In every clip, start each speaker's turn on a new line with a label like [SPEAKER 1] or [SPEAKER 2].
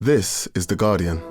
[SPEAKER 1] This is The Guardian.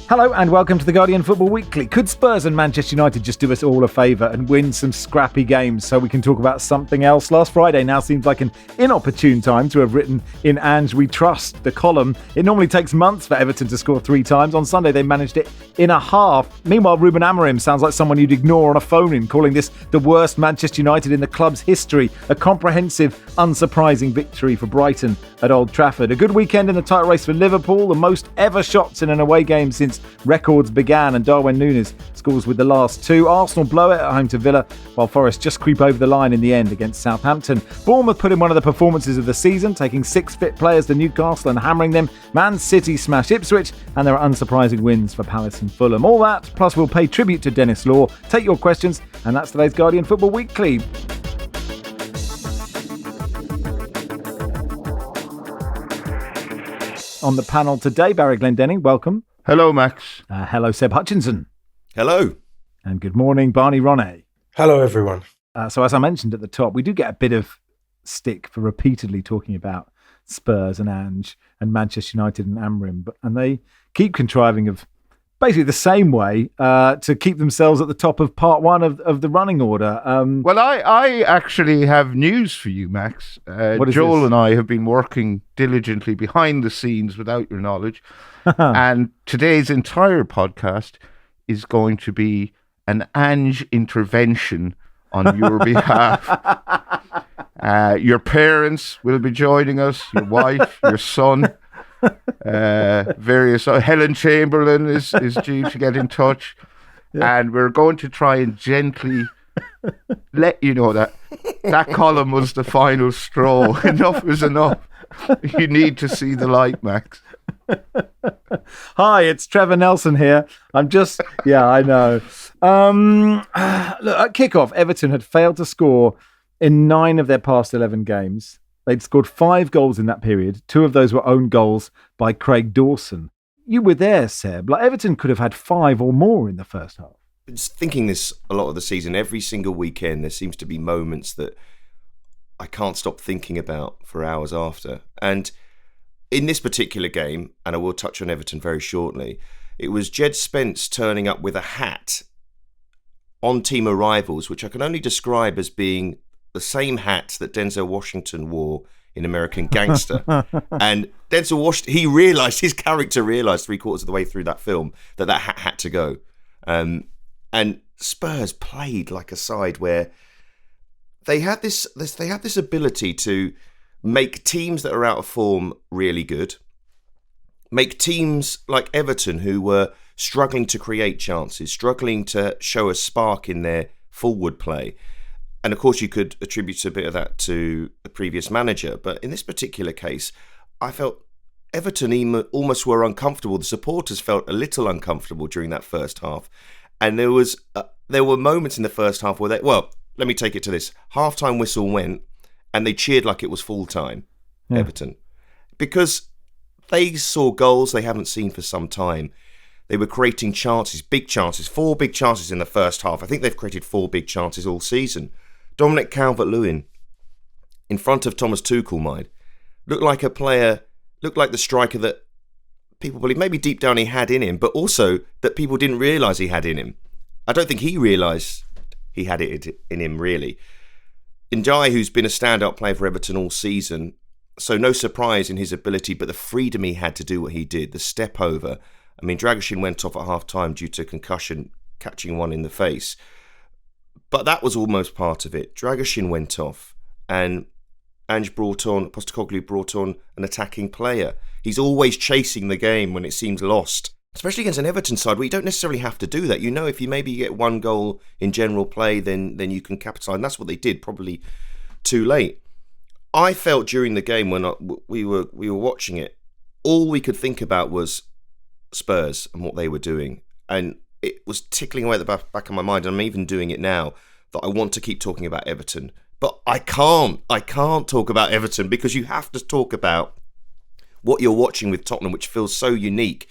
[SPEAKER 2] Hello and welcome to The Guardian Football Weekly. Could Spurs and Manchester United just do us all a favour and win some scrappy games so we can talk about something else? Last Friday now seems like an inopportune time to have written in Ange We Trust, the column. It normally takes months for Everton to score 3 times. On Sunday they managed it in a half. Meanwhile, Ruben Amorim sounds like someone you'd ignore on a phone-in, calling this the worst Manchester United in the club's history. A comprehensive, unsurprising victory for Brighton at Old Trafford. A good weekend in the title race for Liverpool, the most ever shots in an away game since records began, and Darwin Núñez scores with the last 2. Arsenal blow it at home to Villa, while Forest just creep over the line in the end against Southampton. Bournemouth put in one of the performances of the season, taking 6 fit players to Newcastle and hammering them. Man City smash Ipswich, and there are unsurprising wins for Palace and Fulham. All that, plus we'll pay tribute to Dennis Law, take your questions, and that's today's Guardian Football Weekly. On the panel today, Barry Glendenning, welcome.
[SPEAKER 3] Hello, Max.
[SPEAKER 2] Hello, Seb Hutchinson.
[SPEAKER 4] Hello.
[SPEAKER 2] And good morning, Barney Ronay.
[SPEAKER 5] Hello, everyone.
[SPEAKER 2] So as I mentioned at the top, we do get a bit of stick for repeatedly talking about Spurs and Ange and Manchester United and Amorim, and they keep contriving of basically the same way to keep themselves at the top of part one of the running order.
[SPEAKER 3] Well, I actually have news for you, Max. Joel
[SPEAKER 2] this?
[SPEAKER 3] and I have been working diligently behind the scenes without your knowledge. And today's entire podcast is going to be an Ange intervention on your behalf. Your parents will be joining us, your wife, your son, various. Helen Chamberlain is due to get in touch. Yeah. And we're going to try and gently let you know that column was the final straw. Enough is enough. You need to see the light, Max.
[SPEAKER 2] Hi, it's Trevor Nelson here. I know. Look, at kickoff, Everton had failed to score in 9 of their past 11 games. They'd scored 5 goals in that period. 2 of those were own goals by Craig Dawson. You were there, Seb. Everton could have had 5 or more in the first half.
[SPEAKER 4] Just thinking this a lot of the season, every single weekend, there seems to be moments that I can't stop thinking about for hours after. And in this particular game, and I will touch on Everton very shortly, it was Jed Spence turning up with a hat on team arrivals, which I can only describe as being the same hat that Denzel Washington wore in American Gangster. And Denzel Washington, his character realised 3/4 of the way through that film that hat had to go. And Spurs played like a side where they had this ability to make teams that are out of form really good, make teams like Everton who were struggling to create chances, struggling to show a spark in their forward play. And of course you could attribute a bit of that to the previous manager, but in this particular case, I felt Everton almost were uncomfortable. The supporters felt a little uncomfortable during that first half. And there were moments in the first half where let me take it to this. Half-time whistle went, and they cheered like it was full-time, Everton. Because they saw goals they haven't seen for some time. They were creating chances, big chances, 4 big chances in the first half. I think they've created 4 big chances all season. Dominic Calvert-Lewin, in front of Thomas Tuchel, looked like the striker that people believe maybe deep down he had in him, but also that people didn't realise he had in him. I don't think he realised he had it in him, really. Ndiaye, who's been a standout player for Everton all season, so no surprise in his ability, but the freedom he had to do what he did, the step over. I mean, Dragusin went off at half-time due to concussion, catching one in the face. But that was almost part of it. Dragusin went off, and Ange Postecoglou brought on an attacking player. He's always chasing the game when it seems lost, especially against an Everton side where you don't necessarily have to do that. You know, if you maybe get 1 goal in general play, then you can capitalise. And that's what they did, probably too late. I felt during the game when we were watching it, all we could think about was Spurs and what they were doing. And it was tickling away at the back of my mind, and I'm even doing it now, that I want to keep talking about Everton. But I can't talk about Everton because you have to talk about what you're watching with Tottenham, which feels so unique.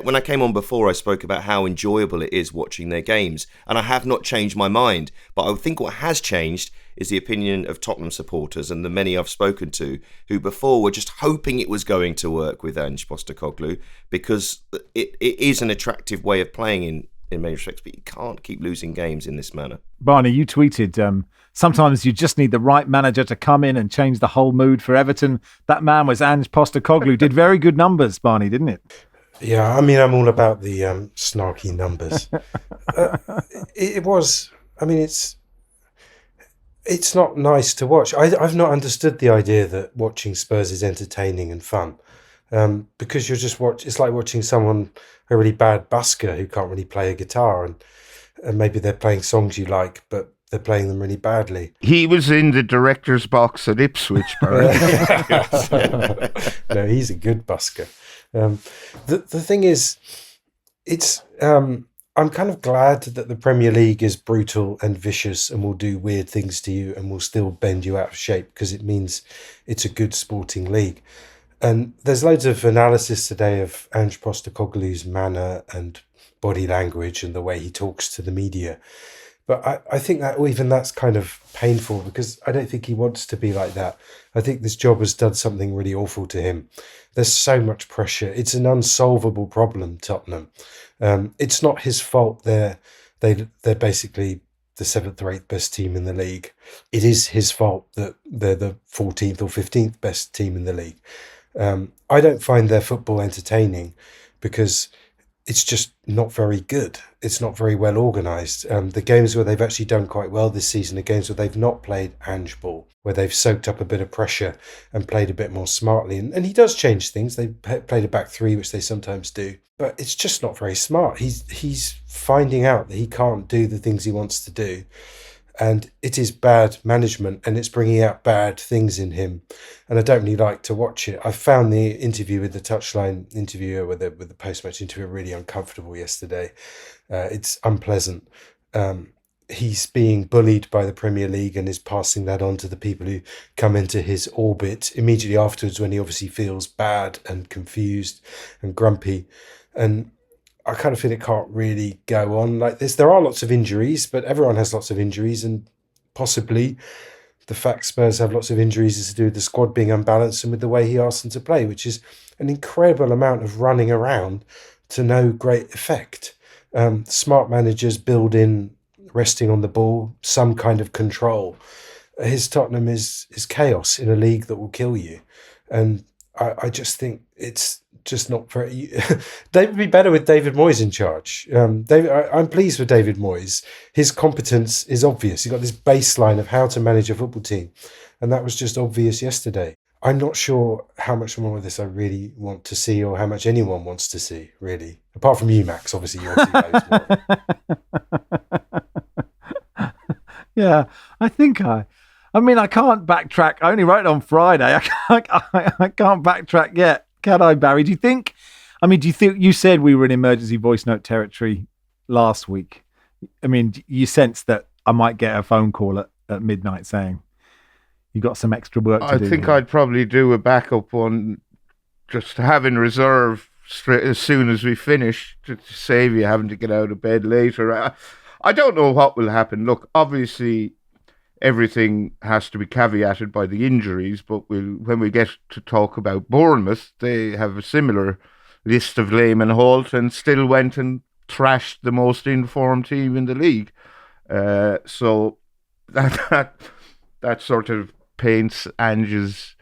[SPEAKER 4] When I came on before, I spoke about how enjoyable it is watching their games, and I have not changed my mind. But I think what has changed is the opinion of Tottenham supporters and the many I've spoken to, who before were just hoping it was going to work with Ange Postecoglou, because it is an attractive way of playing in many respects, but you can't keep losing games in this manner.
[SPEAKER 2] Barney, you tweeted, sometimes you just need the right manager to come in and change the whole mood for Everton. That man was Ange Postecoglou. Did very good numbers, Barney, didn't it?
[SPEAKER 1] Yeah, I mean, I'm all about the snarky numbers. It was, I mean, it's not nice to watch. I've not understood the idea that watching Spurs is entertaining and fun. Because you're just it's like watching someone, a really bad busker who can't really play a guitar, and maybe they're playing songs you like, but they're playing them really badly.
[SPEAKER 3] He was in the director's box at Ipswich, Barry.
[SPEAKER 1] No, he's a good busker. The thing is, it's I'm kind of glad that the Premier League is brutal and vicious and will do weird things to you and will still bend you out of shape, because it means it's a good sporting league. And there's loads of analysis today of Ange Postecoglou's manner and body language and the way he talks to the media. But I think that even that's kind of painful, because I don't think he wants to be like that. I think this job has done something really awful to him. There's so much pressure. It's an unsolvable problem, Tottenham. It's not his fault. They're basically the 7th or 8th best team in the league. It is his fault that they're the 14th or 15th best team in the league. I don't find their football entertaining because it's just not very good. It's not very well organised. The games where they've actually done quite well this season are games where they've not played Ange ball, where they've soaked up a bit of pressure and played a bit more smartly. And he does change things. They played a back three, which they sometimes do. But it's just not very smart. He's finding out that he can't do the things he wants to do. And it is bad management, and it's bringing out bad things in him. And I don't really like to watch it. I found the interview with the touchline interviewer, with the post-match interviewer, really uncomfortable yesterday. It's unpleasant. He's being bullied by the Premier League and is passing that on to the people who come into his orbit immediately afterwards, when he obviously feels bad and confused and grumpy. And I kind of feel it can't really go on like this. There are lots of injuries, but everyone has lots of injuries, and possibly the fact Spurs have lots of injuries is to do with the squad being unbalanced and with the way he asks them to play, which is an incredible amount of running around to no great effect. Smart managers build in resting on the ball, some kind of control. His Tottenham is chaos in a league that will kill you. And I just think it's just not very... They would be better with David Moyes in charge. I'm pleased with David Moyes. His competence is obvious. He's got this baseline of how to manage a football team, and that was just obvious yesterday. I'm not sure how much more of this I really want to see, or how much anyone wants to see, really. Apart from you, Max. Obviously, you want to see loads more.
[SPEAKER 2] Yeah, I think I mean, I can't backtrack. I only wrote it on Friday. I can't backtrack yet. Can I, Barry? Do you think you said we were in emergency voice note territory last week? I mean, you sense that I might get a phone call at midnight saying you got some extra work to do?
[SPEAKER 3] I think I'd probably do a backup one just to have in reserve as soon as we finish, to save you having to get out of bed later. I don't know what will happen. Look, obviously everything has to be caveated by the injuries, but when we get to talk about Bournemouth, they have a similar list of lame and halt and still went and thrashed the most informed team in the league. So that sort of paints Ange's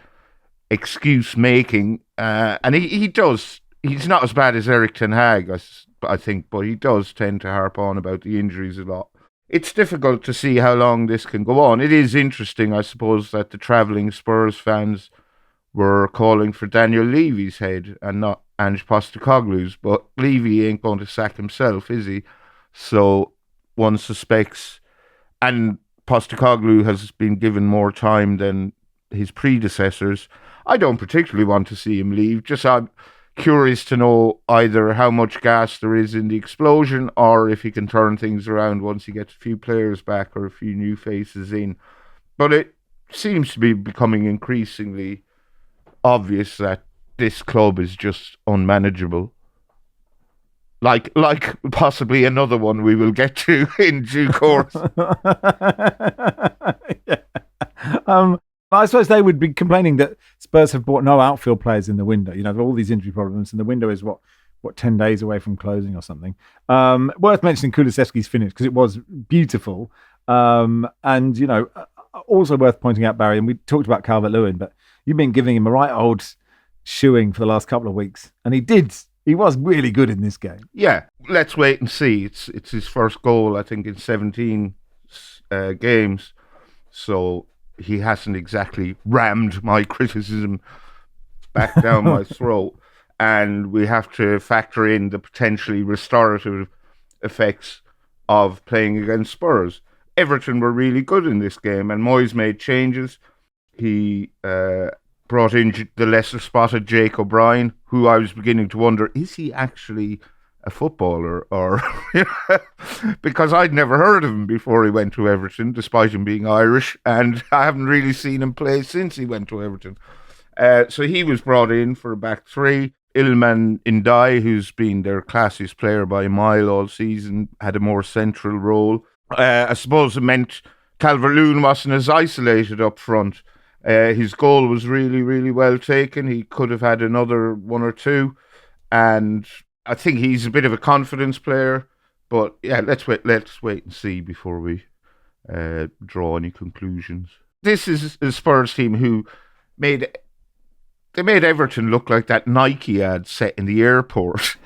[SPEAKER 3] excuse making, and he does. He's not as bad as Erik ten Hag, I think, but he does tend to harp on about the injuries a lot. It's difficult to see how long this can go on. It is interesting, I suppose, that the travelling Spurs fans were calling for Daniel Levy's head and not Ange Postecoglou's, but Levy ain't going to sack himself, is he? So one suspects, and Postecoglou has been given more time than his predecessors. I don't particularly want to see him leave, just I'm curious to know either how much gas there is in the explosion, or if he can turn things around once he gets a few players back or a few new faces in. But it seems to be becoming increasingly obvious that this club is just unmanageable. Like possibly another one we will get to in due course.
[SPEAKER 2] Yeah. I suppose they would be complaining that Spurs have bought no outfield players in the window. You know, all these injury problems, and the window is what 10 days away from closing or something. Worth mentioning Kulusevski's finish because it was beautiful. And, you know, also worth pointing out, Barry, and we talked about Calvert-Lewin, but you've been giving him a right old shoeing for the last couple of weeks. And he was really good in this game.
[SPEAKER 3] Yeah, let's wait and see. It's his first goal, I think, in 17 games. So he hasn't exactly rammed my criticism back down my throat. And we have to factor in the potentially restorative effects of playing against Spurs. Everton were really good in this game, and Moyes made changes. He brought in the lesser spotted Jake O'Brien, who I was beginning to wonder, is he actually a footballer? Or because I'd never heard of him before he went to Everton, despite him being Irish, and I haven't really seen him play since he went to Everton. So he was brought in for a back three. Ilman Ndiaye, who's been their classiest player by a mile all season, had a more central role. I suppose it meant Calvert-Lewin wasn't as isolated up front. His goal was really, really well taken. He could have had another one or two. And I think he's a bit of a confidence player. But yeah, let's wait and see before we draw any conclusions. This is a Spurs team who made Everton look like that Nike ad set in the airport.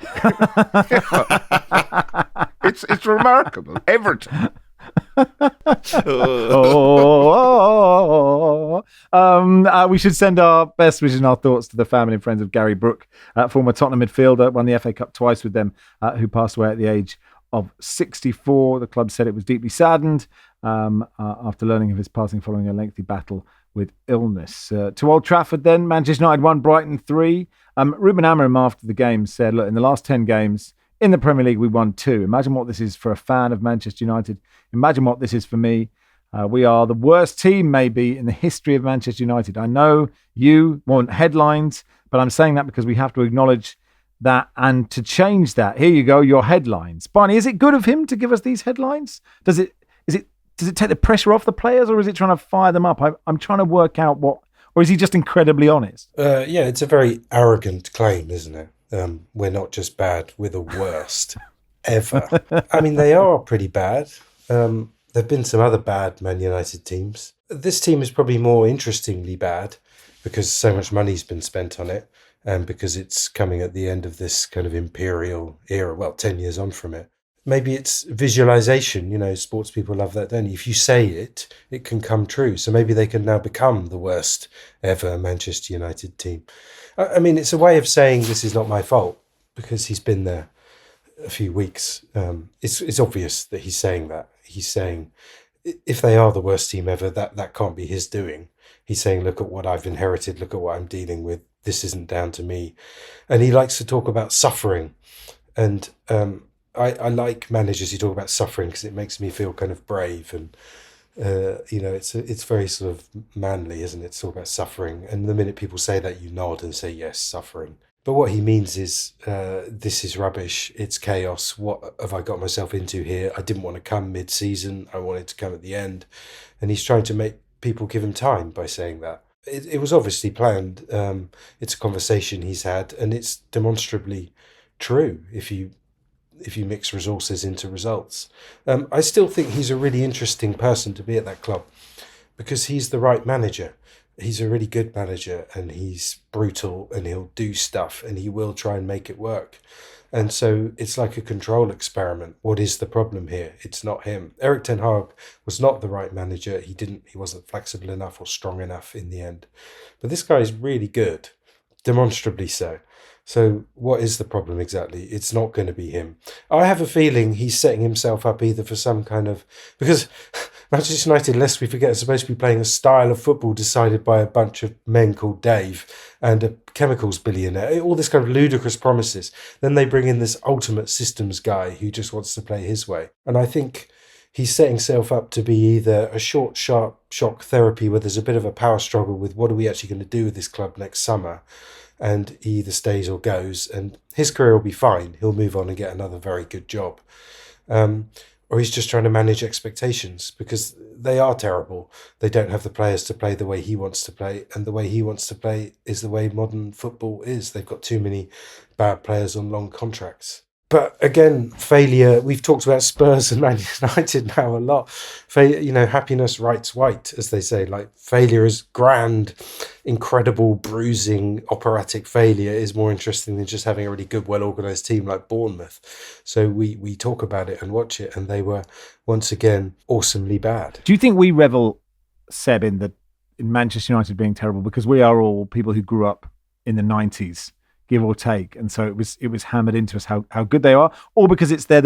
[SPEAKER 3] It's remarkable. Everton.
[SPEAKER 2] We should send our best wishes and our thoughts to the family and friends of Gary Brooke, former Tottenham midfielder, won the FA Cup twice with them, who passed away at the age of 64. The club said it was deeply saddened after learning of his passing following a lengthy battle with illness. To Old Trafford then, Manchester United won, Brighton 3. Ruben Amorim after the game said, look, in the last 10 games in the Premier League, we won 2. Imagine what this is for a fan of Manchester United. Imagine what this is for me. We are the worst team maybe in the history of Manchester United. I know you want headlines, but I'm saying that because we have to acknowledge that and to change that. Here you go, your headlines. Barney, is it good of him to give us these headlines? Does it take the pressure off the players, or is it trying to fire them up? I'm trying to work out or is he just incredibly honest?
[SPEAKER 1] Yeah, it's a very arrogant claim, isn't it? We're not just bad, we're the worst ever. I mean, they are pretty bad. There have been some other bad Man United teams. This team is probably more interestingly bad because so much money's been spent on it and because it's coming at the end of this kind of imperial era, well, 10 years on from it. Maybe it's visualization, sports people love that, don't you? If you say it, it can come true. So maybe they can now become the worst ever Manchester United team. I mean, it's a way of saying this is not my fault because he's been there a few weeks. It's obvious that he's saying that. He's saying if they are the worst team ever, that can't be his doing. He's saying, look at what I've inherited, look at what I'm dealing with. This isn't down to me. And he likes to talk about suffering. And I like managers who talk about suffering because it makes me feel kind of brave and it's very sort of manly, isn't it? To talk about suffering. And the minute people say that, you nod and say, yes, suffering. But what he means is, this is rubbish. It's chaos. What have I got myself into here? I didn't want to come mid-season. I wanted to come at the end. And he's trying to make people give him time by saying that. It was obviously planned. It's a conversation he's had, and it's demonstrably true if you mix resources into results. I still think he's a really interesting person to be at that club because he's the right manager. He's a really good manager and he's brutal and he'll do stuff and he will try and make it work. And so it's like a control experiment. What is the problem here? It's not him. Erik ten Hag was not the right manager. He wasn't flexible enough or strong enough in the end. But this guy is really good, demonstrably so. So what is the problem exactly? It's not going to be him. I have a feeling he's setting himself up either for some kind of... Because Manchester United, lest we forget, are supposed to be playing a style of football decided by a bunch of men called Dave and a chemicals billionaire. All this kind of ludicrous promises. Then they bring in this ultimate systems guy who just wants to play his way. And I think he's setting himself up to be either a short, sharp shock therapy where there's a bit of a power struggle with what are we actually going to do with this club next summer, and he either stays or goes, and his career will be fine. He'll move on and get another very good job. Or he's just trying to manage expectations, because they are terrible. They don't have the players to play the way he wants to play, and the way he wants to play is the way modern football is. They've got too many bad players on long contracts. But again, failure, we've talked about Spurs and Man United now a lot. Happiness writes white, as they say. Like, failure is grand, incredible, bruising, operatic failure is more interesting than just having a really good, well-organised team like Bournemouth. So we talk about it and watch it, and they were, once again, awesomely bad.
[SPEAKER 2] Do you think we revel, Seb, in Manchester United being terrible because we are all people who grew up in the 90s? Give or take, and so it was hammered into us how good they are, or because they're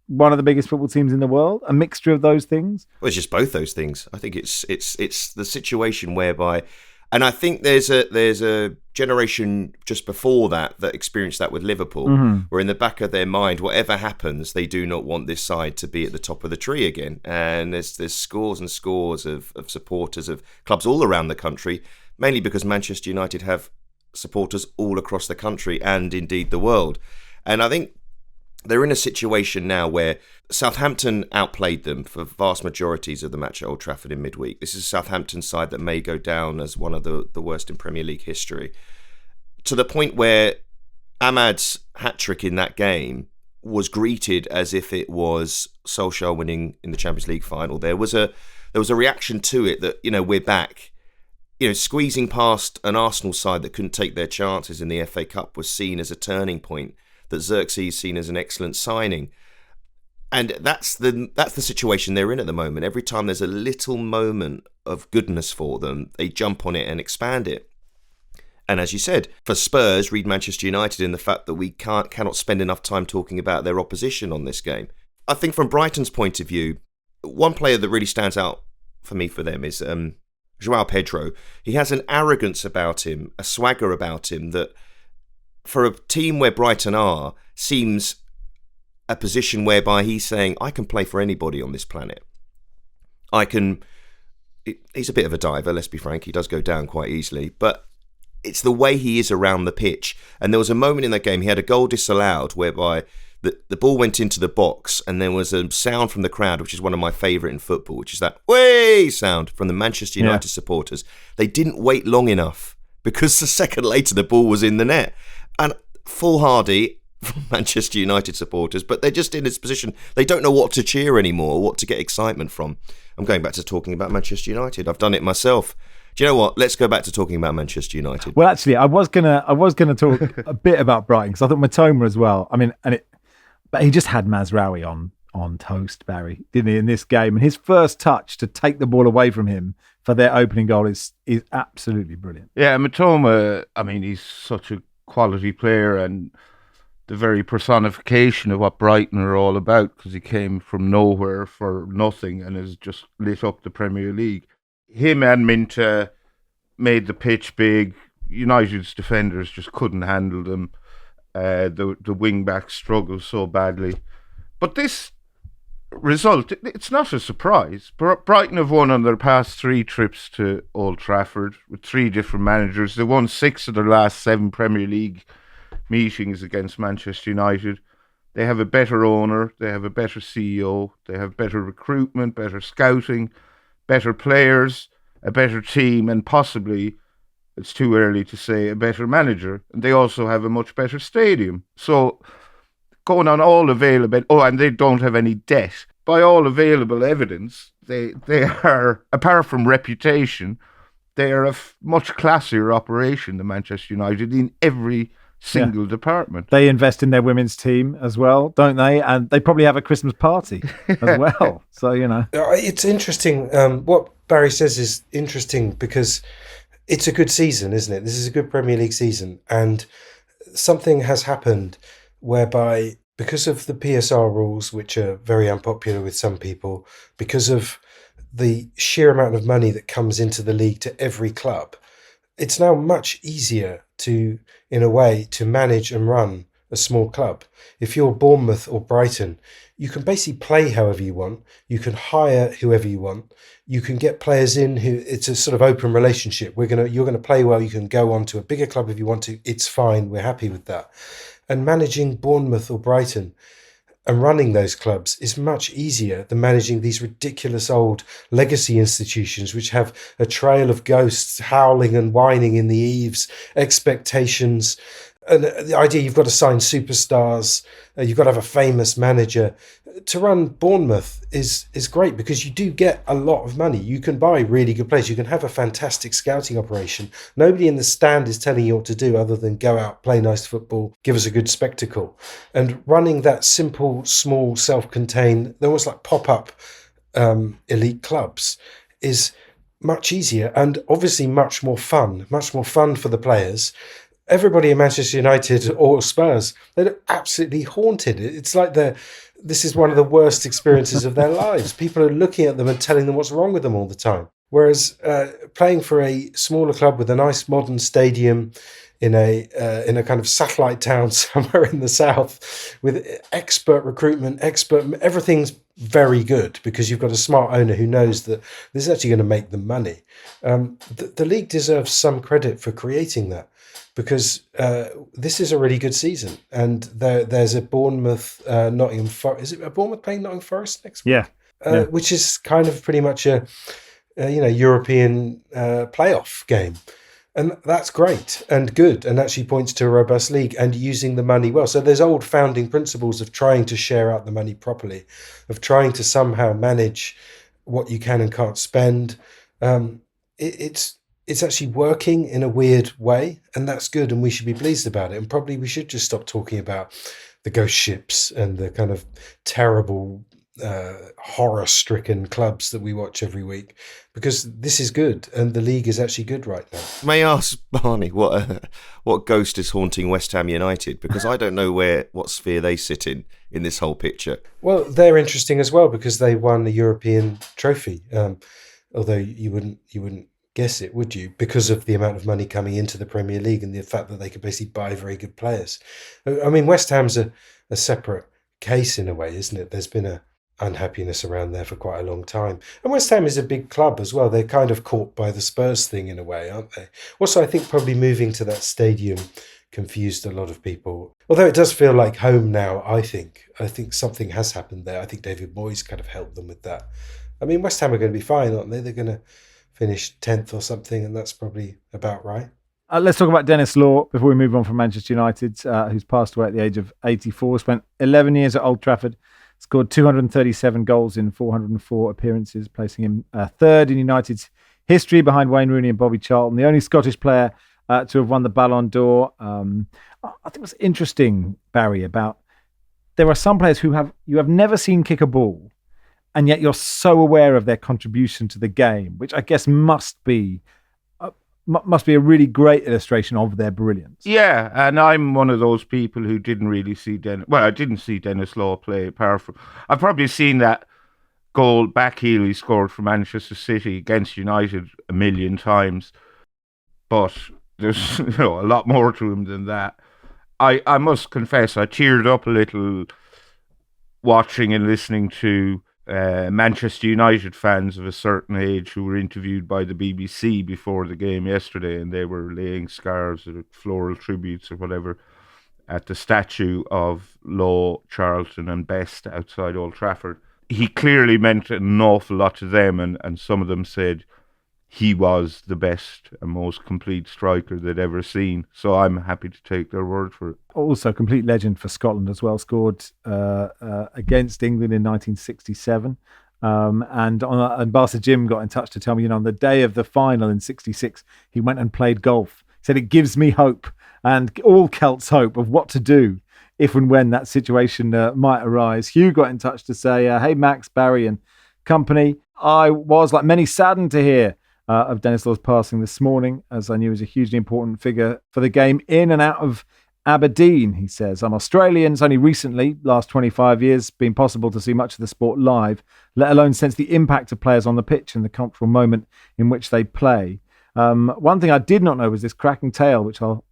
[SPEAKER 2] one of the biggest football teams in the world, a mixture of those things?
[SPEAKER 4] Well, it's just both those things. I think it's the situation whereby, and I think there's a generation just before that experienced that with Liverpool, where in the back of their mind, whatever happens, they do not want this side to be at the top of the tree again. And there's scores and scores of supporters of clubs all around the country, mainly because Manchester United have supporters all across the country and indeed the world. And I think they're in a situation now where Southampton outplayed them for vast majorities of the match at Old Trafford in midweek. This is a Southampton side that may go down as one of the worst in Premier League history, to the point where Ahmad's hat-trick in that game was greeted as if it was Solskjaer winning in the Champions League final. There was a reaction to it that, we're back. Squeezing past an Arsenal side that couldn't take their chances in the FA Cup was seen as a turning point, that Xerxes seen as an excellent signing. And that's the situation they're in at the moment. Every time there's a little moment of goodness for them, they jump on it and expand it. And as you said, for Spurs, read Manchester United in the fact that we cannot spend enough time talking about their opposition on this game. I think from Brighton's point of view, one player that really stands out for me for them is João Pedro. He has an arrogance about him, a swagger about him that, for a team where Brighton are, seems a position whereby he's saying, I can play for anybody on this planet. He's a bit of a diver, let's be frank. He does go down quite easily, but it's the way he is around the pitch. And there was a moment in that game, he had a goal disallowed whereby the ball went into the box and there was a sound from the crowd, which is one of my favourite in football, which is that way sound from the Manchester United supporters. They didn't wait long enough because a second later the ball was in the net. And foolhardy from Manchester United supporters, but they're just in this position. They don't know what to cheer anymore, what to get excitement from. I'm going back to talking about Manchester United. I've done it myself. Do you know what? Let's go back to talking about Manchester United.
[SPEAKER 2] Well, actually, I was gonna talk a bit about Brighton because I thought Matoma as well. I mean, but he just had Mazraoui on toast, Barry, didn't he, in this game? And his first touch to take the ball away from him for their opening goal is absolutely brilliant.
[SPEAKER 3] Yeah, Matoma, I mean, he's such a quality player and the very personification of what Brighton are all about, because he came from nowhere for nothing and has just lit up the Premier League. Him and Minta made the pitch big. United's defenders just couldn't handle them. The wing-backs struggled so badly. But this result, it's not a surprise. Brighton have won on their past 3 trips to Old Trafford with 3 different managers. They won 6 of their last 7 Premier League meetings against Manchester United. They have a better owner, they have a better CEO, they have better recruitment, better scouting, better players, a better team, and possibly, it's too early to say, a better manager. And they also have a much better stadium. So, going on all available, and they don't have any debt. By all available evidence, they are, apart from reputation, they are a much classier operation than Manchester United in every single department.
[SPEAKER 2] They invest in their women's team as well, don't they? And they probably have a Christmas party as well. So,
[SPEAKER 1] It's interesting. What Barry says is interesting because it's a good season, isn't it? This is a good Premier League season. And something has happened whereby, because of the PSR rules, which are very unpopular with some people, because of the sheer amount of money that comes into the league to every club, it's now much easier to, in a way, to manage and run a small club. If you're Bournemouth or Brighton, you can basically play however you want. You can hire whoever you want. You can get players in who it's a sort of open relationship. You're gonna play well. You can go on to a bigger club if you want to. It's fine. We're happy with that. And managing Bournemouth or Brighton and running those clubs is much easier than managing these ridiculous old legacy institutions which have a trail of ghosts howling and whining in the eaves, expectations, and the idea you've got to sign superstars, you've got to have a famous manager. To run Bournemouth is great because you do get a lot of money. You can buy really good players. You can have a fantastic scouting operation. Nobody in the stand is telling you what to do other than go out, play nice football, give us a good spectacle. And running that simple, small, self-contained, they're almost like pop-up elite clubs is much easier and obviously much more fun for the players. Everybody in Manchester United or Spurs, they're absolutely haunted. It's like this is one of the worst experiences of their lives. People are looking at them and telling them what's wrong with them all the time. Whereas playing for a smaller club with a nice modern stadium in a kind of satellite town somewhere in the south with expert recruitment, everything's very good because you've got a smart owner who knows that this is actually going to make them money. The league deserves some credit for creating that. Because this is a really good season, and there's a Bournemouth Nottingham Forest. Is it a Bournemouth playing Nottingham Forest next week?
[SPEAKER 2] Yeah.
[SPEAKER 1] Which is kind of pretty much a European playoff game, and that's great and good, and actually points to a robust league and using the money well. So there's old founding principles of trying to share out the money properly, of trying to somehow manage what you can and can't spend. It's actually working in a weird way, and that's good, and we should be pleased about it. And probably we should just stop talking about the ghost ships and the kind of terrible, horror-stricken clubs that we watch every week, because this is good, and the league is actually good right now.
[SPEAKER 4] May I ask, Barney, what ghost is haunting West Ham United? Because I don't know what sphere they sit in this whole picture.
[SPEAKER 1] Well, they're interesting as well because they won a European trophy, although you wouldn't guess it, would you? Because of the amount of money coming into the Premier League and the fact that they could basically buy very good players. I mean, West Ham's a separate case in a way, isn't it? There's been a unhappiness around there for quite a long time. And West Ham is a big club as well. They're kind of caught by the Spurs thing in a way, aren't they? Also, I think probably moving to that stadium confused a lot of people. Although it does feel like home now, I think something has happened there. I think David Moyes kind of helped them with that. I mean, West Ham are going to be fine, aren't they? They're going to finish 10th or something, and that's probably about right.
[SPEAKER 2] Let's talk about Dennis Law before we move on from Manchester United, who's passed away at the age of 84. Spent 11 years at Old Trafford, scored 237 goals in 404 appearances, placing him third in United's history behind Wayne Rooney and Bobby Charlton, the only Scottish player to have won the Ballon d'Or. I think what's interesting, Barry, about there are some players you have never seen kick a ball, and yet you're so aware of their contribution to the game, which I guess must be a really great illustration of their brilliance.
[SPEAKER 3] Yeah, and I'm one of those people who didn't really see Dennis. Well, I didn't see Dennis Law play. Apart from, I've probably seen that goal back heel he scored for Manchester City against United a million times, but there's a lot more to him than that. I must confess, I teared up a little watching and listening to Manchester United fans of a certain age who were interviewed by the BBC before the game yesterday, and they were laying scarves or floral tributes or whatever at the statue of Law, Charlton and Best outside Old Trafford. He clearly meant an awful lot to them, and some of them said he was the best and most complete striker they'd ever seen. So I'm happy to take their word for it.
[SPEAKER 2] Also, complete legend for Scotland as well. Scored against England in 1967. And Barca Jim got in touch to tell me, on the day of the final in 66, he went and played golf. He said, it gives me hope, and all Celts hope of what to do if and when that situation might arise. Hugh got in touch to say, hey, Max, Barry and company. I was, like many, saddened to hear of Dennis Law's passing this morning, as I knew he was a hugely important figure for the game in and out of Aberdeen. He says, I'm Australian. It's only recently, last 25 years, been possible to see much of the sport live, let alone sense the impact of players on the pitch and the cultural moment in which they play. One thing I did not know was this cracking tale, which I'll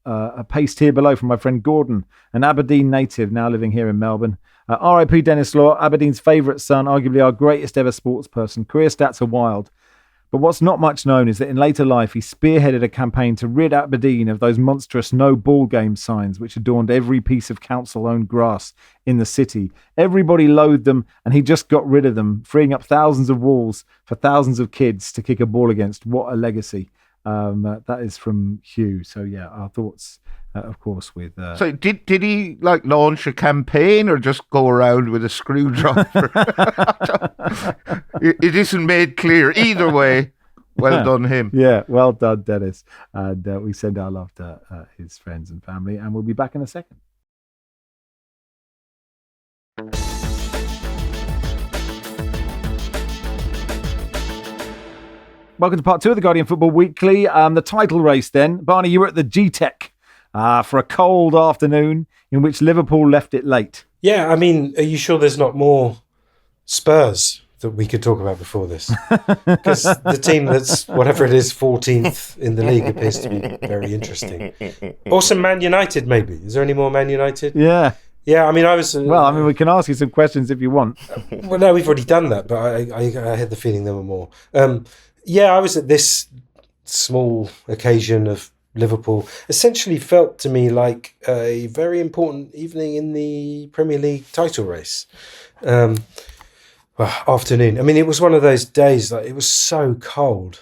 [SPEAKER 2] paste here below from my friend Gordon, an Aberdeen native now living here in Melbourne. R.I.P. Dennis Law, Aberdeen's favourite son, arguably our greatest ever sports person. Career stats are wild. But what's not much known is that in later life, he spearheaded a campaign to rid Aberdeen of those monstrous no ball game signs which adorned every piece of council-owned grass in the city. Everybody loathed them, and he just got rid of them, freeing up thousands of walls for thousands of kids to kick a ball against. What a legacy. That is from Hugh. So, yeah, our thoughts, of course, with...
[SPEAKER 3] So did he launch a campaign or just go around with a screwdriver? It isn't made clear. Either way, well done him.
[SPEAKER 2] Yeah, well done, Dennis. And we send our love to his friends and family, and we'll be back in a second. Welcome to part 2 of the Guardian Football Weekly. The title race then. Barney, you were at the G-Tech for a cold afternoon in which Liverpool left it late.
[SPEAKER 1] Yeah, I mean, are you sure there's not more Spurs that we could talk about before this? Because the team that's, whatever it is, 14th in the league appears to be very interesting. Or some Man United, maybe. Is there any more Man United?
[SPEAKER 2] Yeah.
[SPEAKER 1] Yeah, I mean, I was...
[SPEAKER 2] we can ask you some questions if you want.
[SPEAKER 1] Well, no, we've already done that, but I had the feeling there were more. Yeah, I was at this small occasion of Liverpool. Essentially felt to me like a very important evening in the Premier League title race. Afternoon. I mean, it was one of those days, like, it was so cold.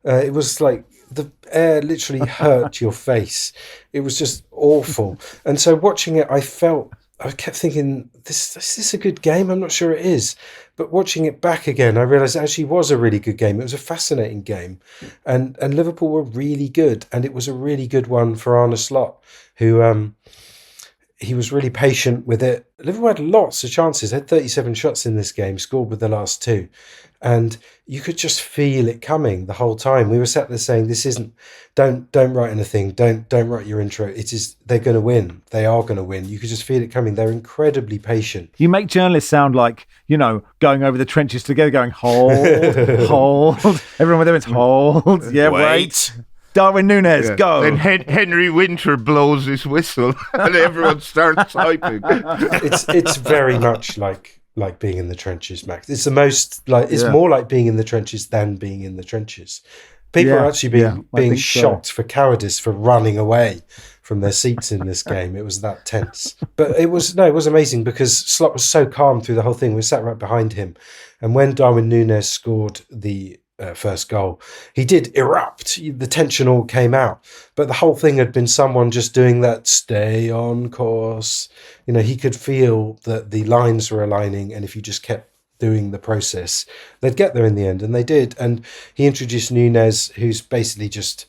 [SPEAKER 1] It was like the air literally hurt your face. It was just awful. And so watching it, I kept thinking, is this a good game? I'm not sure it is. But watching it back again, I realised it actually was a really good game. It was a fascinating game. And Liverpool were really good. And it was a really good one for Arne Slot, who he was really patient with it. Liverpool had lots of chances. They had 37 shots in this game, scored with the last 2. And you could just feel it coming the whole time. We were sat there saying, "This isn't. Don't write anything. Don't write your intro. It is. They're going to win. They are going to win." You could just feel it coming. They're incredibly patient.
[SPEAKER 2] You make journalists sound like, going over the trenches together, going hold, hold. Everyone with them is hold. Yeah, wait. Darwin Núñez, go.
[SPEAKER 3] Then Henry Winter blows his whistle, and everyone starts typing.
[SPEAKER 1] It's very much like being in the trenches, Max. It's the most more like being in the trenches than being in the trenches. People are actually being shot for cowardice for running away from their seats in this game. It was that tense. But it was amazing because Slot was so calm through the whole thing. We sat right behind him. And when Darwin Núñez scored the first goal, he did erupt. The tension all came out. But the whole thing had been someone just doing that stay on course. He could feel that the lines were aligning, and if you just kept doing the process, they'd get there in the end, and they did. And he introduced Núñez, who's basically just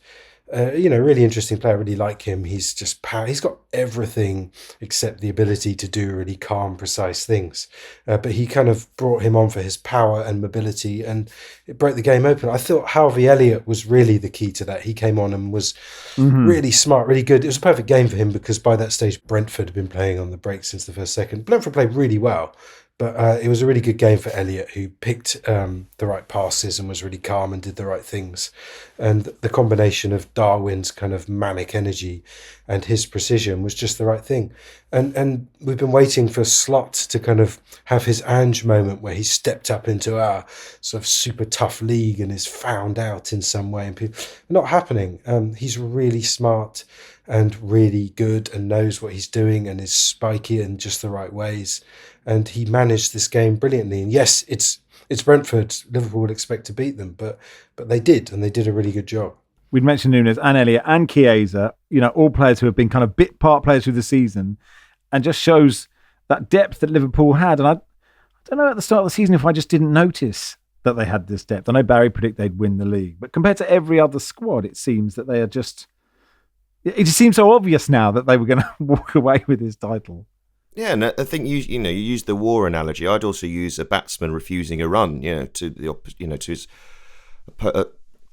[SPEAKER 1] really interesting player. I really like him. He's just he's got everything except the ability to do really calm, precise things. But he kind of brought him on for his power and mobility, and it broke the game open. I thought Harvey Elliott was really the key to that. He came on and was really smart, really good. It was a perfect game for him because by that stage, Brentford had been playing on the break since the first second. Brentford played really well. But it was a really good game for Elliott, who picked the right passes and was really calm and did the right things. And the combination of Darwin's kind of manic energy and his precision was just the right thing. And we've been waiting for Slot to kind of have his Ange moment where he stepped up into our sort of super tough league and is found out in some way. And people, not happening. He's really smart and really good and knows what he's doing and is spiky in just the right ways. And he managed this game brilliantly. And yes, it's Brentford. Liverpool would expect to beat them, but they did, and they did a really good job.
[SPEAKER 2] We'd mentioned Núñez and Elliott and Chiesa, all players who have been kind of bit part players through the season, and just shows that depth that Liverpool had. And I don't know at the start of the season if I just didn't notice that they had this depth. I know Barry predicted they'd win the league, but compared to every other squad, it seems that they are just... It just seems so obvious now that they were going to walk away with this title.
[SPEAKER 4] Yeah, and I think you used the war analogy. I'd also use a batsman refusing a run, to his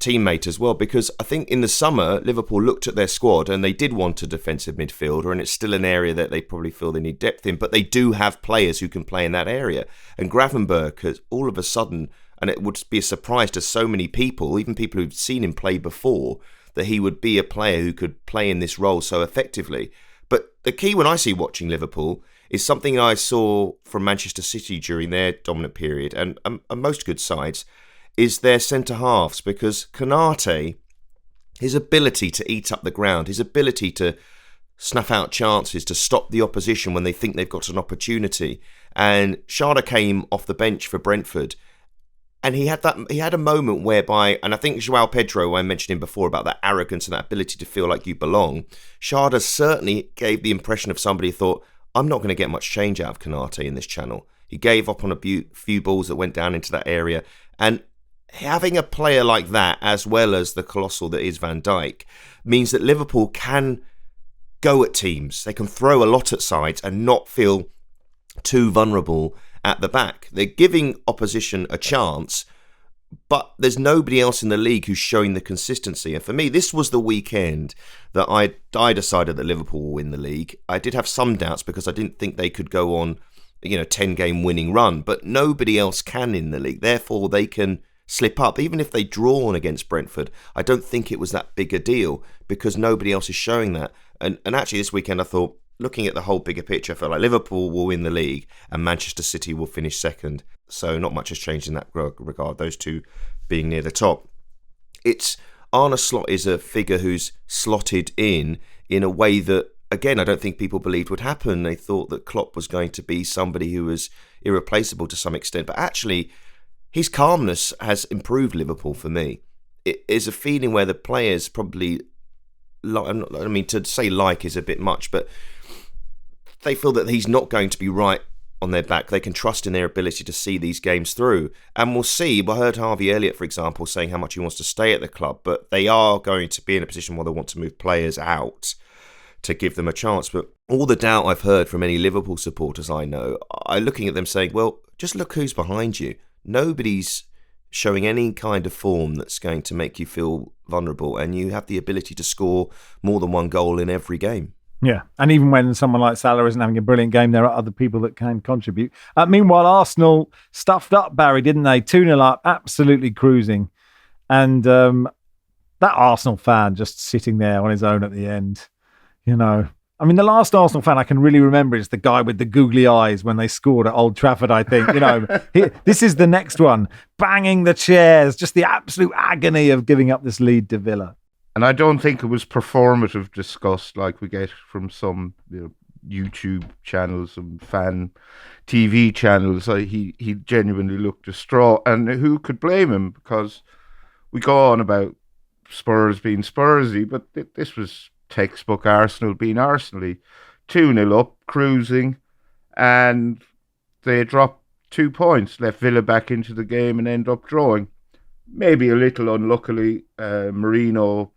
[SPEAKER 4] teammate as well, because I think in the summer Liverpool looked at their squad and they did want a defensive midfielder, and it's still an area that they probably feel they need depth in, but they do have players who can play in that area. And Gravenberch has all of a sudden, and it would be a surprise to so many people, even people who've seen him play before, that he would be a player who could play in this role so effectively. But the key when I see watching Liverpool is something I saw from Manchester City during their dominant period, and most good sides, is their centre-halves, because Konate, his ability to eat up the ground, his ability to snuff out chances, to stop the opposition when they think they've got an opportunity. And Schade came off the bench for Brentford, and he had a moment whereby, and I think João Pedro, I mentioned him before about that arrogance and that ability to feel like you belong. Schade certainly gave the impression of somebody who thought, I'm not going to get much change out of Konate in this channel. He gave up on a few balls that went down into that area, and having a player like that, as well as the colossal that is Van Dijk, means that Liverpool can go at teams. They can throw a lot at sides and not feel too vulnerable at the back. They're giving opposition a chance, but there's nobody else in the league who's showing the consistency. And for me, this was the weekend that I decided that Liverpool will win the league. I did have some doubts because I didn't think they could go on, 10-game winning run, but nobody else can in the league. Therefore, they can slip up. Even if they drawn against Brentford, I don't think it was that big a deal because nobody else is showing that. And actually this weekend I thought, looking at the whole bigger picture, I felt like Liverpool will win the league and Manchester City will finish second. So not much has changed in that regard, those two being near the top. It's Arne Slot is a figure who's slotted in a way that, again, I don't think people believed would happen. They thought that Klopp was going to be somebody who was irreplaceable to some extent, but actually his calmness has improved Liverpool for me. It is a feeling where the players probably, to say like is a bit much, but they feel that he's not going to be right on their back. They can trust in their ability to see these games through. And we'll see. I heard Harvey Elliott, for example, saying how much he wants to stay at the club, but they are going to be in a position where they want to move players out to give them a chance. But all the doubt I've heard from any Liverpool supporters I know are looking at them saying, well, just look who's behind you. Nobody's showing any kind of form that's going to make you feel vulnerable, and you have the ability to score more than one goal in every game.
[SPEAKER 2] Yeah, and even when someone like Salah isn't having a brilliant game, there are other people that can contribute. Meanwhile, Arsenal stuffed up, Barry, didn't they? 2-0 up, absolutely cruising. And that Arsenal fan just sitting there on his own at the end, the last Arsenal fan I can really remember is the guy with the googly eyes when they scored at Old Trafford, I think. This is the next one. Banging the chairs, just the absolute agony of giving up this lead to Villa.
[SPEAKER 3] And I don't think it was performative disgust like we get from some YouTube channels and fan TV channels. He genuinely looked distraught. And who could blame him? Because we go on about Spurs being Spursy, but this was textbook Arsenal being Arsenal-y. 2-0 up, cruising, and they dropped 2 points, left Villa back into the game and end up drawing. Maybe a little unluckily, Marino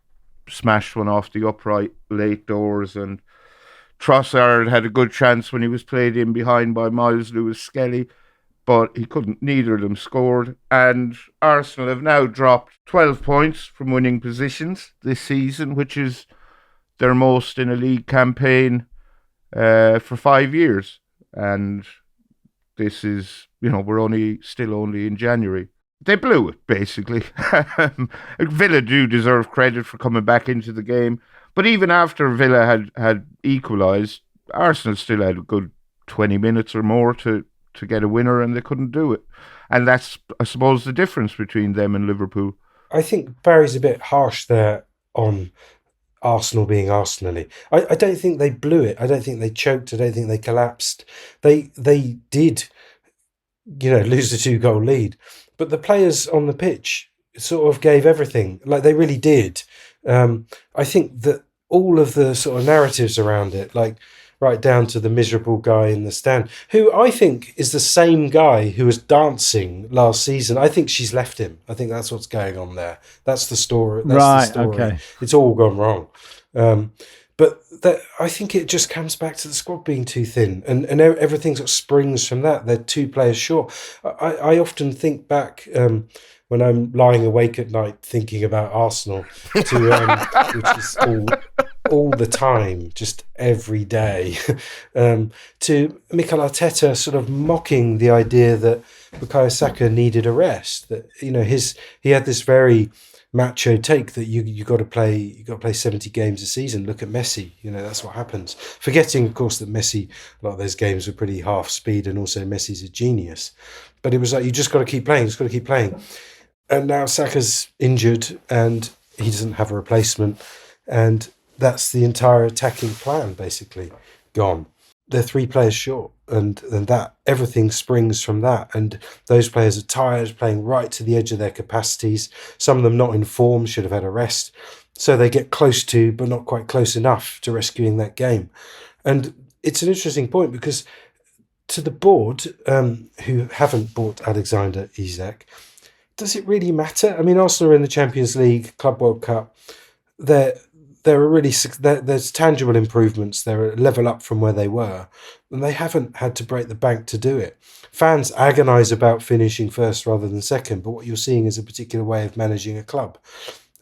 [SPEAKER 3] smashed one off the upright late doors, and Trossard had a good chance when he was played in behind by Miles Lewis-Skelly, but he couldn't. Neither of them scored, and Arsenal have now dropped 12 points from winning positions this season, which is their most in a league campaign for 5 years. And this is, we're still only in January. They blew it, basically. Villa do deserve credit for coming back into the game. But even after Villa had equalised, Arsenal still had a good 20 minutes or more to get a winner, and they couldn't do it. And that's, I suppose, the difference between them and Liverpool.
[SPEAKER 1] I think Barry's a bit harsh there on Arsenal being Arsenal-y. I don't think they blew it. I don't think they choked. I don't think they collapsed. They did, lose the 2-goal lead. But the players on the pitch sort of gave everything. Like, they really did. I think that all of the sort of narratives around it, like right down to the miserable guy in the stand, who I think is the same guy who was dancing last season. I think she's left him. I think that's what's going on there. That's the story. That's the story. Okay. It's all gone wrong. But I think it just comes back to the squad being too thin, and everything sort of springs from that. They're 2 players short. I often think back when I'm lying awake at night thinking about Arsenal, which is all the time, just every day, to Mikel Arteta sort of mocking the idea that Bukayo Saka needed a rest. That he had this very macho take that you got to play 70 games a season. Look at Messi, that's what happens. Forgetting, of course, that Messi, a lot of those games were pretty half speed, and also Messi's a genius. But it was like, you just got to keep playing. And now Saka's injured and he doesn't have a replacement, and that's the entire attacking plan basically gone. They're 3 players short, and that everything springs from that. And those players are tired, playing right to the edge of their capacities. Some of them not in form, should have had a rest. So they get close to, but not quite close enough to rescuing that game. And it's an interesting point because to the board, who haven't bought Alexander Isak, does it really matter? I mean, Arsenal are in the Champions League, Club World Cup. There's tangible improvements. They're a level up from where they were, and they haven't had to break the bank to do it. Fans agonise about finishing first rather than second, but what you're seeing is a particular way of managing a club,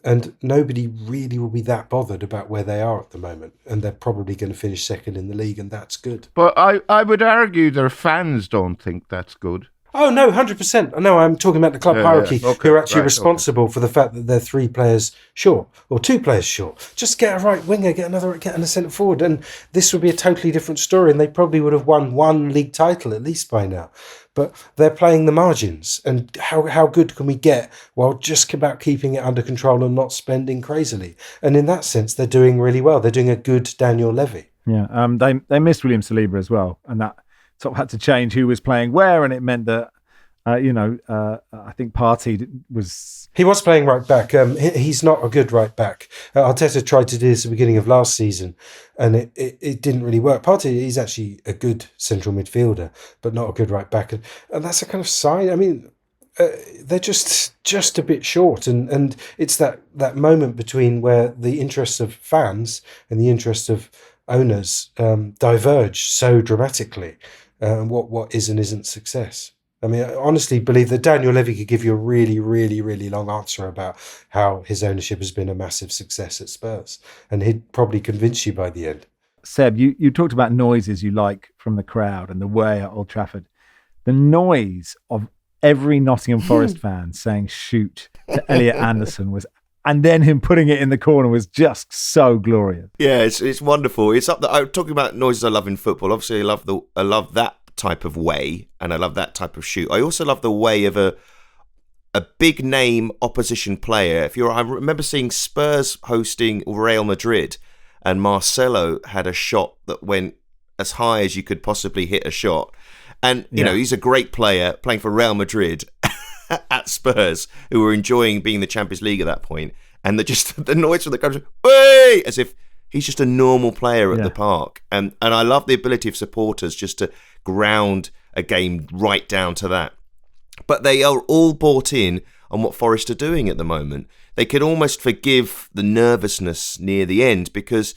[SPEAKER 1] and nobody really will be that bothered about where they are at the moment, and they're probably going to finish second in the league, and that's good.
[SPEAKER 3] But I would argue their fans don't think that's good.
[SPEAKER 1] Oh, no, 100%. No, I'm talking about the club hierarchy,
[SPEAKER 3] Okay,
[SPEAKER 1] who are actually responsible for the fact that they're 3 players short, or 2 players short. Just get a right winger, get a centre forward, and this would be a totally different story, and they probably would have won 1 league title at least by now. But they're playing the margins, and how good can we get while just about keeping it under control and not spending crazily? And in that sense, they're doing really well. They're doing a good Daniel Levy.
[SPEAKER 2] Yeah, they missed William Saliba as well, and that sort of had to change who was playing where, and it meant that I think Partey was...
[SPEAKER 1] He was playing right back. He's not a good right back. Arteta tried to do this at the beginning of last season, and it didn't really work. Partey, he's actually a good central midfielder, but not a good right back. And that's a kind of sign. I mean, they're just a bit short, and it's that moment between where the interests of fans and the interests of owners diverge so dramatically. What is and isn't success. I mean, I honestly believe that Daniel Levy could give you a really, really, really long answer about how his ownership has been a massive success at Spurs, and he'd probably convince you by the end.
[SPEAKER 2] Seb, you talked about noises you like from the crowd and the way at Old Trafford. The noise of every Nottingham Forest fan saying "shoot" to Elliot Anderson and then him putting it in the corner was just so glorious.
[SPEAKER 4] Yeah, it's wonderful. It's up there. I'm talking about noises I love in football. Obviously, I love that type of way, and I love that type of shoot. I also love the way of a big name opposition player. I remember seeing Spurs hosting Real Madrid, and Marcelo had a shot that went as high as you could possibly hit a shot. And he's a great player playing for Real Madrid at Spurs, who were enjoying being in the Champions League at that point, and the noise from the crowd, "Way!" as if he's just a normal player at the park. And I love the ability of supporters just to ground a game right down to that. But they are all bought in on what Forest are doing at the moment. They could almost forgive the nervousness near the end, because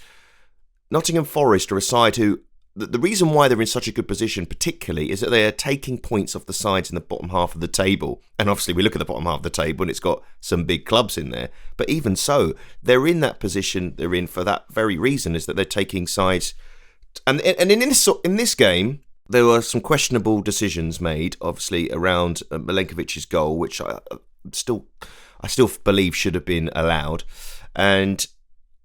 [SPEAKER 4] Nottingham Forest are a side who, the reason why they're in such a good position particularly is that they are taking points off the sides in the bottom half of the table. And obviously we look at the bottom half of the table and it's got some big clubs in there. But even so, they're in that position they're in for that very reason, is that they're taking sides. And in this game, there were some questionable decisions made, obviously, around Milenkovic's goal, which I still believe should have been allowed. And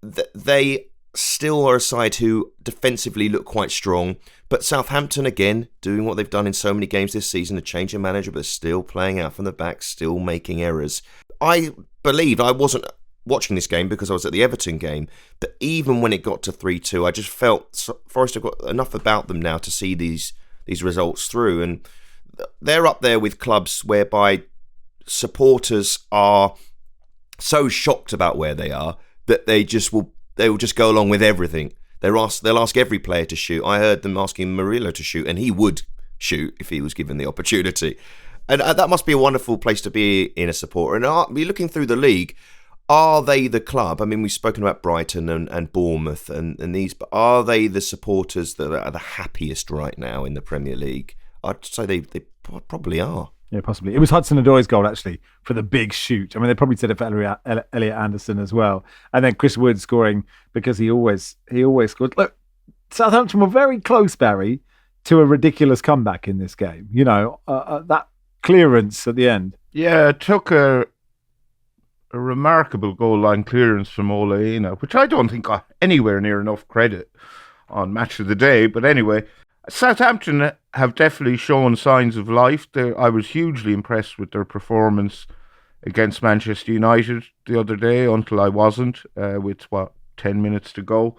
[SPEAKER 4] they still are a side who defensively look quite strong. But Southampton, again, doing what they've done in so many games this season, a change in manager, but still playing out from the back, still making errors. I believed, I wasn't watching this game because I was at the Everton game, that even when it got to 3-2, I just felt Forest have got enough about them now to see these results through. And they're up there with clubs whereby supporters are so shocked about where they are that they will just go along with everything. They'll ask every player to shoot. I heard them asking Murillo to shoot, and he would shoot if he was given the opportunity. And that must be a wonderful place to be in a supporter. And we're looking through the league. Are they the club? I mean, we've spoken about Brighton and Bournemouth and these, but are they the supporters that are the happiest right now in the Premier League? I'd say they probably are.
[SPEAKER 2] Yeah, possibly. It was Hudson-Odoi's goal, actually, for the big shoot. I mean, they probably said it for Elliot Anderson as well. And then Chris Wood scoring because he always scored. Look, Southampton were very close, Barry, to a ridiculous comeback in this game. You know, that clearance at the end.
[SPEAKER 3] Yeah, it took a remarkable goal line clearance from Ole, which I don't think got anywhere near enough credit on Match of the Day. But anyway, Southampton have definitely shown signs of life. I was hugely impressed with their performance against Manchester United the other day, until I wasn't, with 10 minutes to go.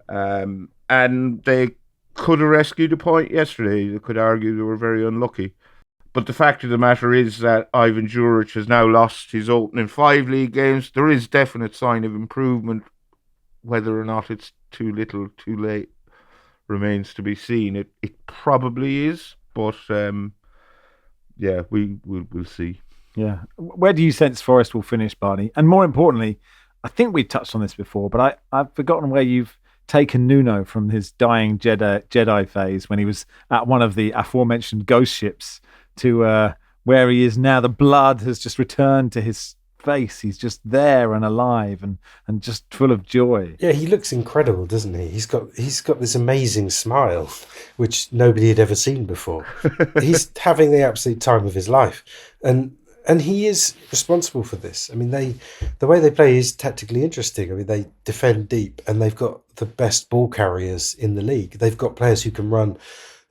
[SPEAKER 3] And they could have rescued a point yesterday. You could argue they were very unlucky. But the fact of the matter is that Ivan Juric has now lost his opening 5 league games. There is definite sign of improvement. Whether or not it's too little, too late, remains to be seen. It probably is, but yeah, we'll see.
[SPEAKER 2] Yeah. Where do you sense Forest will finish, Barney? And more importantly, I think we've touched on this before, but I've forgotten where you've taken Nuno from his dying Jedi phase when he was at one of the aforementioned ghost ships to where he is now. The blood has just returned to his face. He's just there and alive and just full of joy.
[SPEAKER 1] Yeah, he looks incredible, doesn't he? He's got this amazing smile, which nobody had ever seen before. He's having the absolute time of his life, and he is responsible for this. I mean, the way they play is tactically interesting. I mean, they defend deep, and they've got the best ball carriers in the league. They've got players who can run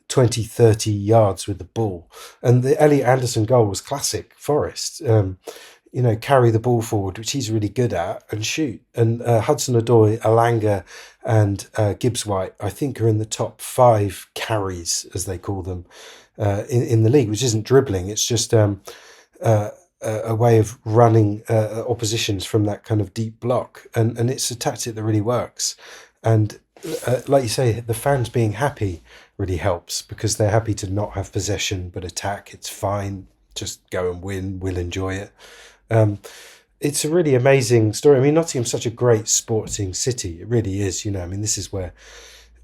[SPEAKER 1] 20, 30 yards with the ball, and the Elliot Anderson goal was classic Forest. Carry the ball forward, which he's really good at, and shoot. And Hudson-Odoi, Alanga, and Gibbs-White, I think, are in the top 5 carries, as they call them, in the league, which isn't dribbling. It's just a way of running oppositions from that kind of deep block. And it's a tactic that really works. And like you say, the fans being happy really helps, because they're happy to not have possession but attack. It's fine. Just go and win. We'll enjoy it. It's a really amazing story. I mean, Nottingham's such a great sporting city. It really is. This is where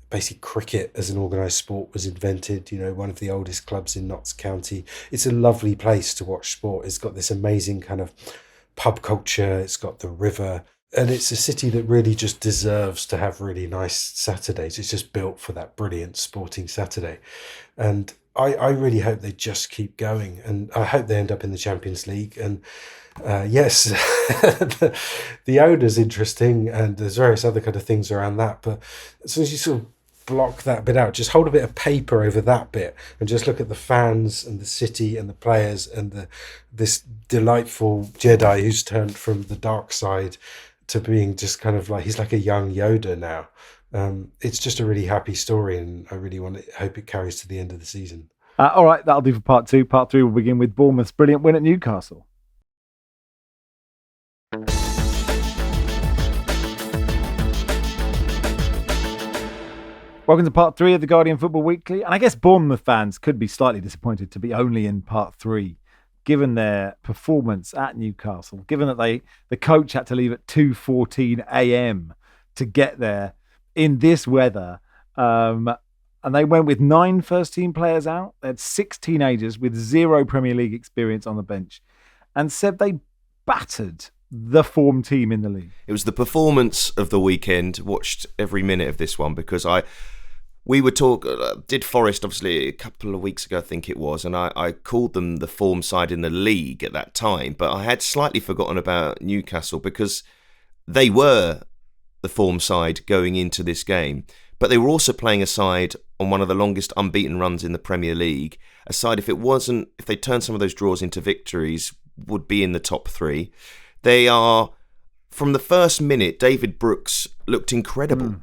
[SPEAKER 1] basically cricket as an organised sport was invented. One of the oldest clubs in Notts County. It's a lovely place to watch sport. It's got this amazing kind of pub culture. It's got the river. And it's a city that really just deserves to have really nice Saturdays. It's just built for that brilliant sporting Saturday. And I really hope they just keep going. And I hope they end up in the Champions League. And yes, the owner's interesting, and there's various other kind of things around that. But as soon as you sort of block that bit out, just hold a bit of paper over that bit and just look at the fans and the city and the players and this delightful Jedi who's turned from the dark side to being just kind of like, he's like a young Yoda now. It's just a really happy story, and I really hope it carries to the end of the season.
[SPEAKER 2] All right, that'll do for part 2. Part 3 will begin with Bournemouth's brilliant win at Newcastle. Welcome to part 3 of the Guardian Football Weekly. And I guess Bournemouth fans could be slightly disappointed to be only in part 3, given their performance at Newcastle, given that the coach had to leave at 2:14 a.m. to get there in this weather. And they went with 9 first-team players out. They had 6 teenagers with 0 Premier League experience on the bench, and said they battered the form team in the league.
[SPEAKER 4] It was the performance of the weekend. Watched every minute of this one because did Forest obviously a couple of weeks ago, I think it was, and I called them the form side in the league at that time, but I had slightly forgotten about Newcastle because they were the form side going into this game, but they were also playing a side on one of the longest unbeaten runs in the Premier League. A side, if they turned some of those draws into victories, would be in the top 3. They are, from the first minute, David Brooks looked incredible.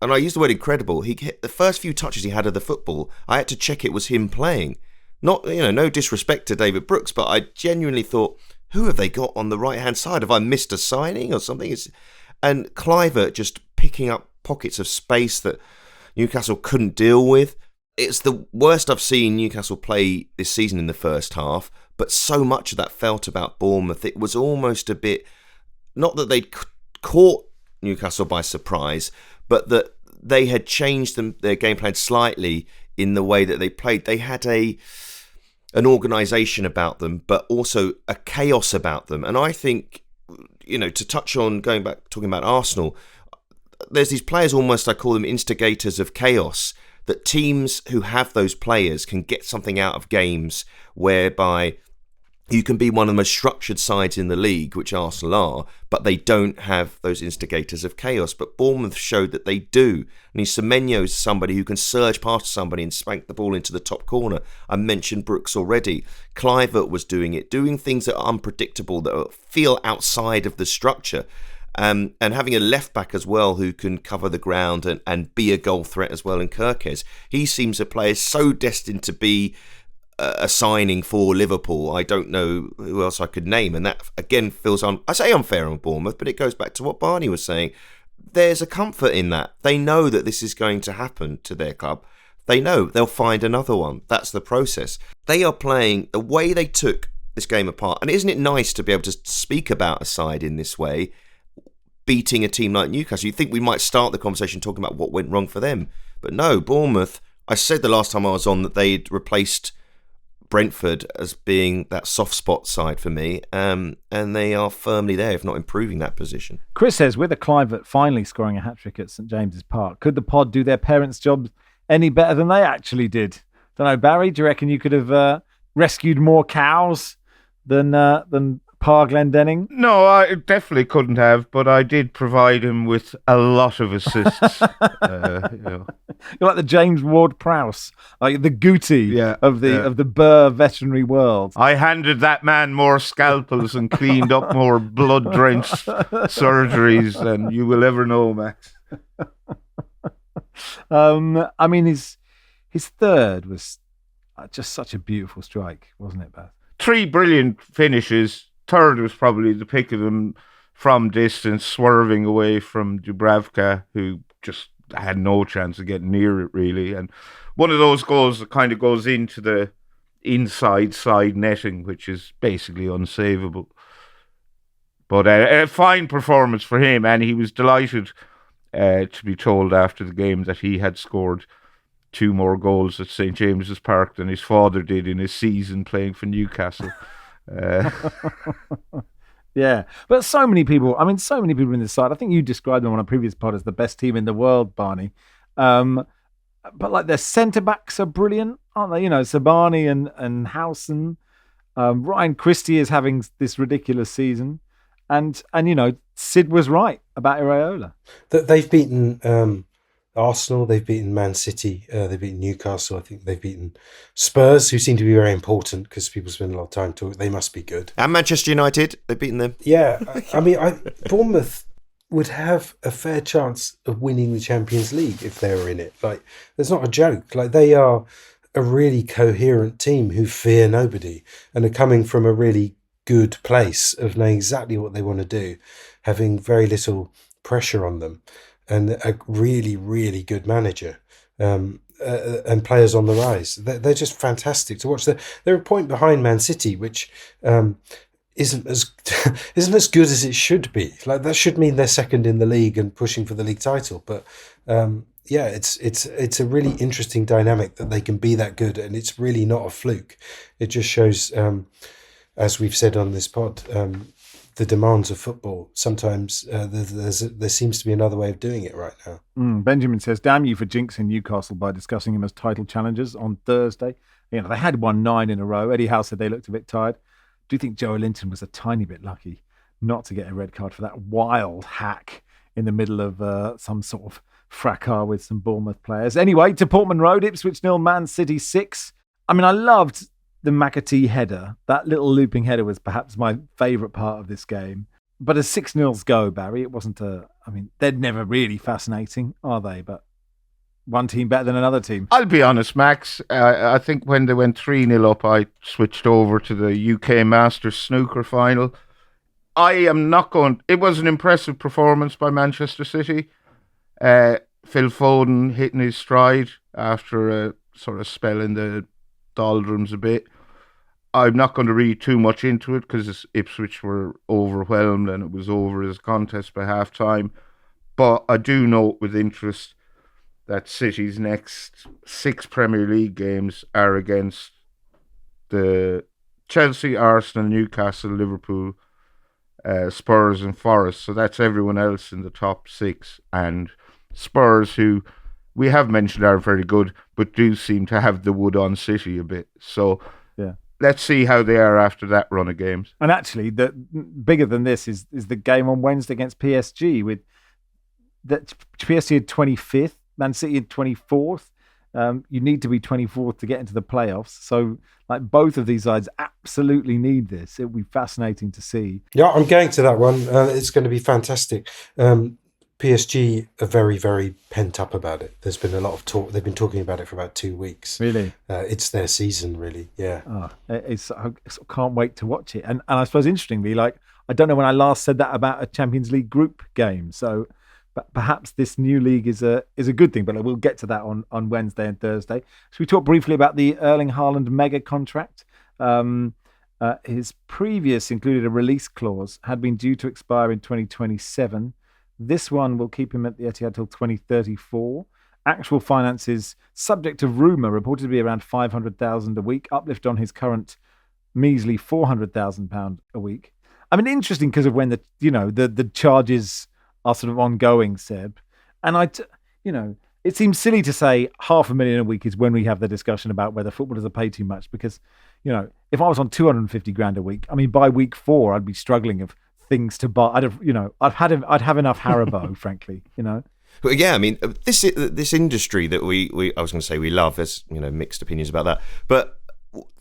[SPEAKER 4] And I use the word incredible. He hit the first few touches he had of the football, I had to check it was him playing. Not, no disrespect to David Brooks, but I genuinely thought, who have they got on the right-hand side? Have I missed a signing or something? And Kluivert just picking up pockets of space that Newcastle couldn't deal with. It's the worst I've seen Newcastle play this season in the first half, but so much of that felt about Bournemouth. It was almost a bit, not that they'd caught Newcastle by surprise, but that they had changed their game plan slightly in the way that they played. They had a an organisation about them, but also a chaos about them. And I think, to touch on talking about Arsenal, there's these players almost, I call them instigators of chaos, that teams who have those players can get something out of games whereby you can be one of the most structured sides in the league, which Arsenal are, but they don't have those instigators of chaos. But Bournemouth showed that they do. And Semenyo is somebody who can surge past somebody and spank the ball into the top corner. I mentioned Brooks already. Kluivert was doing it, doing things that are unpredictable, that feel outside of the structure. And having a left back as well who can cover the ground and be a goal threat as well in Kirkes. He seems a player so destined to be a signing for Liverpool. I don't know who else I could name, and that again feels I say unfair on Bournemouth, but it goes back to what Barney was saying. There's a comfort in that. They know that this is going to happen to their club. They know they'll find another one. That's the process. They are playing the way they took this game apart, and isn't it nice to be able to speak about a side in this way, beating a team like Newcastle? You think we might start the conversation talking about what went wrong for them, but no, Bournemouth. I said the last time I was on that they'd replaced Brentford as being that soft spot side for me, and they are firmly there, if not improving that position.
[SPEAKER 2] Chris says, with a Kluivert finally scoring a hat-trick at St James's Park, could the pod do their parents' jobs any better than they actually did? Don't know, Barry, do you reckon you could have rescued more cows than Pa Glendenning?
[SPEAKER 3] No, I definitely couldn't have, but I did provide him with a lot of assists.
[SPEAKER 2] You're like the James Ward-Prowse, like the Gooty of the Burr veterinary world.
[SPEAKER 3] I handed that man more scalpels and cleaned up more blood-drenched surgeries than you will ever know, Max.
[SPEAKER 2] I mean, his third was just such a beautiful strike, wasn't it, Beth?
[SPEAKER 3] 3 brilliant finishes. Third was probably the pick of them from distance, swerving away from Dubravka, who just had no chance of getting near it, really. And one of those goals that kind of goes into the inside side netting, which is basically unsavable. But a fine performance for him, and he was delighted to be told after the game that he had scored 2 more goals at St James's Park than his father did in his season playing for Newcastle.
[SPEAKER 2] Yeah, but so many people in this side. I think you described them on a previous pod as the best team in the world, Barney. But like their centre backs are brilliant, aren't they? Sabani and Howson. Ryan Christie is having this ridiculous season, and Sid was right about Iraola.
[SPEAKER 1] They've beaten Arsenal, they've beaten Man City, they've beaten Newcastle, I think they've beaten Spurs, who seem to be very important because people spend a lot of time talking. They must be good.
[SPEAKER 4] And Manchester United, they've beaten them.
[SPEAKER 1] Yeah, I mean, Bournemouth would have a fair chance of winning the Champions League if they were in it. Like, there's not a joke. Like, they are a really coherent team who fear nobody and are coming from a really good place of knowing exactly what they want to do, having very little pressure on them, and a really, really good manager, and players on the rise. They're just fantastic to watch. They're a point behind Man City, which isn't as good as it should be. Like, that should mean they're second in the league and pushing for the league title. But it's a really interesting dynamic that they can be that good, and it's really not a fluke. It just shows, as we've said on this pod, the demands of football. Sometimes there seems to be another way of doing it right now.
[SPEAKER 2] Benjamin says, damn you for jinxing Newcastle by discussing him as title challengers on Thursday. They had won 9 in a row. Eddie Howe said they looked a bit tired. Do you think Joe Linton was a tiny bit lucky not to get a red card for that wild hack in the middle of some sort of fracas with some Bournemouth players? Anyway, to Portman Road, Ipswich 0, Man City 6. I mean, I loved the McAtee header. That little looping header was perhaps my favourite part of this game. But as 6-0s go, Barry, it wasn't they're never really fascinating, are they? But one team better than another team.
[SPEAKER 3] I'll be honest, Max. I think when they went 3-0 up, I switched over to the UK Masters snooker final. It was an impressive performance by Manchester City. Phil Foden hitting his stride after a sort of spell in the doldrums a bit. I'm not going to read too much into it because Ipswich were overwhelmed and it was over as a contest by half time. But I do note with interest that City's next 6 Premier League games are against the Chelsea, Arsenal, Newcastle, Liverpool, Spurs and Forest. So that's everyone else in the top 6. And Spurs, who we have mentioned are very good, but do seem to have the wood on City a bit. So
[SPEAKER 2] Yeah.
[SPEAKER 3] let's see how they are after that run of games.
[SPEAKER 2] And actually, the bigger than this is the game on Wednesday against PSG. With that PSG at 25th, Man City at 24th. You need to be 24th to get into the playoffs. So, like, both of these sides absolutely need this. It'll be fascinating to see.
[SPEAKER 1] Yeah, I'm going to that one. It's going to be fantastic. PSG are very, very pent up about it. There's been a lot of talk. They've been talking about it for about 2 weeks.
[SPEAKER 2] Really?
[SPEAKER 1] It's their season, really. Yeah.
[SPEAKER 2] I can't wait to watch it. And I suppose, interestingly, like, I don't know when I last said that about a Champions League group game. So, but perhaps this new league is a good thing. But we'll get to that on Wednesday and Thursday. So we talked briefly about the Erling Haaland mega contract. His previous included a release clause, had been due to expire in 2027. This one will keep him at the Etihad till 2034. Actual finances, subject to rumour, reported to be around $500,000 a week, uplift on his current measly £400,000 a week. I mean, interesting because of when the charges are sort of ongoing, Seb. And it seems silly to say $500,000 a week is when we have the discussion about whether footballers are paid too much, because, if I was on 250 grand a week, I mean, by week 4, I'd be struggling of things to buy. I'd have enough Haribo, frankly,
[SPEAKER 4] But yeah, I mean, this industry that I was going to say we love. There's mixed opinions about that, but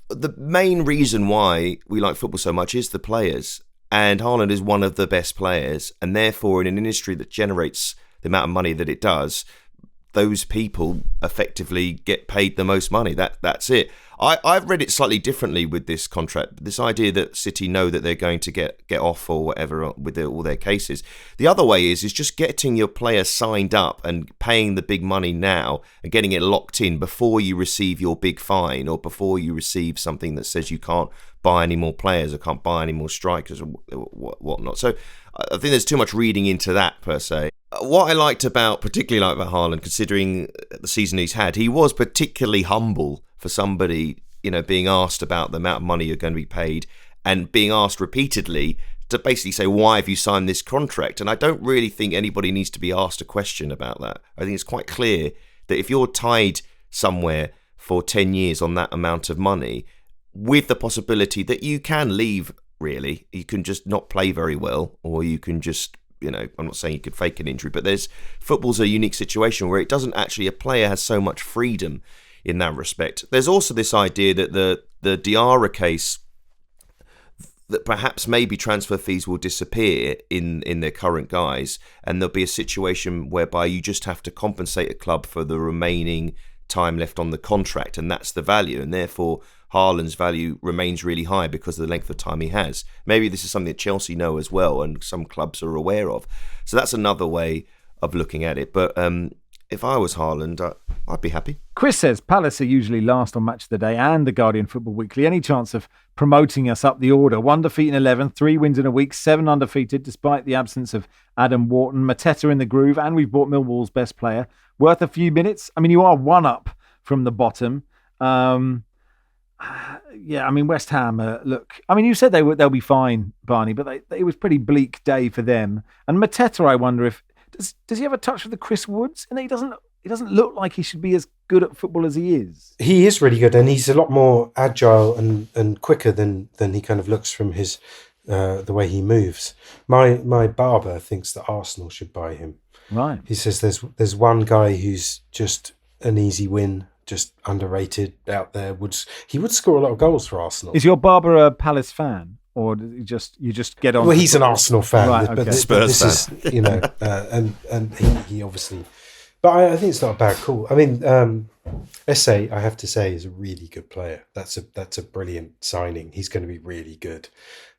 [SPEAKER 4] the main reason why we like football so much is the players, and Haaland is one of the best players, and therefore in an industry that generates the amount of money that it does, those people effectively get paid the most money. That's it. I've read it slightly differently with this contract. This idea that City know that they're going to get off or whatever with all their cases. The other way is just getting your player signed up and paying the big money now and getting it locked in before you receive your big fine or before you receive something that says you can't buy any more players or can't buy any more strikers or whatnot. So I think there's too much reading into that per se. What I particularly liked about Haaland, considering the season he's had, he was particularly humble for somebody, being asked about the amount of money you're going to be paid and being asked repeatedly to basically say, why have you signed this contract? And I don't really think anybody needs to be asked a question about that. I think it's quite clear that if you're tied somewhere for 10 years on that amount of money, with the possibility that you can leave, really, you can just not play very well, or you can just, I'm not saying you could fake an injury, but football's a unique situation where it doesn't actually, a player has so much freedom in that respect. There's also this idea that the Diarra case, that perhaps maybe transfer fees will disappear in their current guise, and there'll be a situation whereby you just have to compensate a club for the remaining time left on the contract, and that's the value, and therefore Haaland's value remains really high because of the length of time he has. Maybe this is something that Chelsea know as well, and some clubs are aware of. So that's another way of looking at it. But if I was Haaland, I'd be happy.
[SPEAKER 2] Chris says Palace are usually last on Match of the Day and the Guardian Football Weekly. Any chance of promoting us up the order? 1 defeat in 11, 3 wins in a week, 7 undefeated despite the absence of Adam Wharton. Mateta in the groove, and we've bought Millwall's best player. Worth a few minutes. I mean, you are 1 up from the bottom. Yeah, I mean, West Ham, look, I mean, you said they'll be fine, Barney, but it was a pretty bleak day for them. And Mateta, I wonder if, does he have a touch with the Chris Woods? And he doesn't look like he should be as good at football as he is.
[SPEAKER 1] He is really good, and he's a lot more agile and quicker than he kind of looks from his the way he moves. My barber thinks that Arsenal should buy him.
[SPEAKER 2] Right.
[SPEAKER 1] He says there's one guy who's just an easy win, just underrated out there. He would score a lot of goals for Arsenal.
[SPEAKER 2] Is your barber a Palace fan? Or you just get on?
[SPEAKER 1] Well, he's an Arsenal fan,
[SPEAKER 2] right,
[SPEAKER 1] but
[SPEAKER 2] okay.
[SPEAKER 1] this is, and he obviously. But I think it's not a bad call. I mean, Esse, I have to say, is a really good player. That's a brilliant signing. He's going to be really good.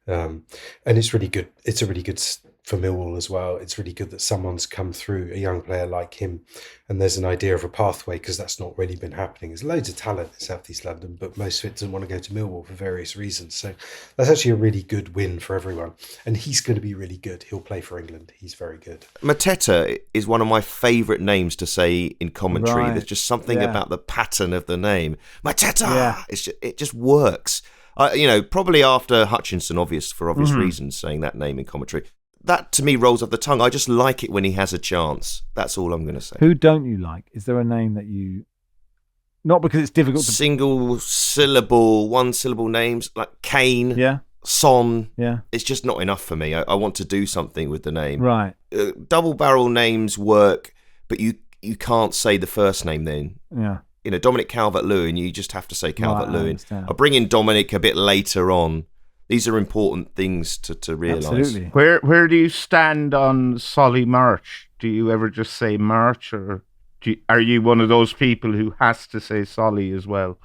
[SPEAKER 1] And it's really good. It's a really good for Millwall as well. It's really good that someone's come through, a young player like him, and there's an idea of a pathway, because that's not really been happening. There's loads of talent in South East London, but most of it doesn't want to go to Millwall for various reasons. So that's actually a really good win for everyone. And he's going to be really good. He'll play for England. He's very good.
[SPEAKER 4] Mateta is one of my favourite names to say in commentary.
[SPEAKER 2] Right.
[SPEAKER 4] There's just something about the pattern of the name. Mateta!
[SPEAKER 2] Yeah.
[SPEAKER 4] It just works. Probably after Hutchinson, for obvious reasons, saying that name in commentary. That, to me, rolls off the tongue. I just like it when he has a chance. That's all I'm going to say.
[SPEAKER 2] Who don't you like? Is there a name that you... Not because it's difficult to...
[SPEAKER 4] Single syllable, one syllable names, like Kane,
[SPEAKER 2] Yeah,
[SPEAKER 4] Son.
[SPEAKER 2] yeah.
[SPEAKER 4] It's just not enough for me. I want to do something with the name.
[SPEAKER 2] Right.
[SPEAKER 4] Double barrel names work, but you can't say the first name then.
[SPEAKER 2] Yeah.
[SPEAKER 4] Dominic Calvert-Lewin, you just have to say Calvert-Lewin.
[SPEAKER 2] understand.
[SPEAKER 4] I'll bring in Dominic a bit later on. These are important things to realise.
[SPEAKER 2] Absolutely.
[SPEAKER 3] Where do you stand on Solly March? Do you ever just say March, or are you one of those people who has to say Solly as well?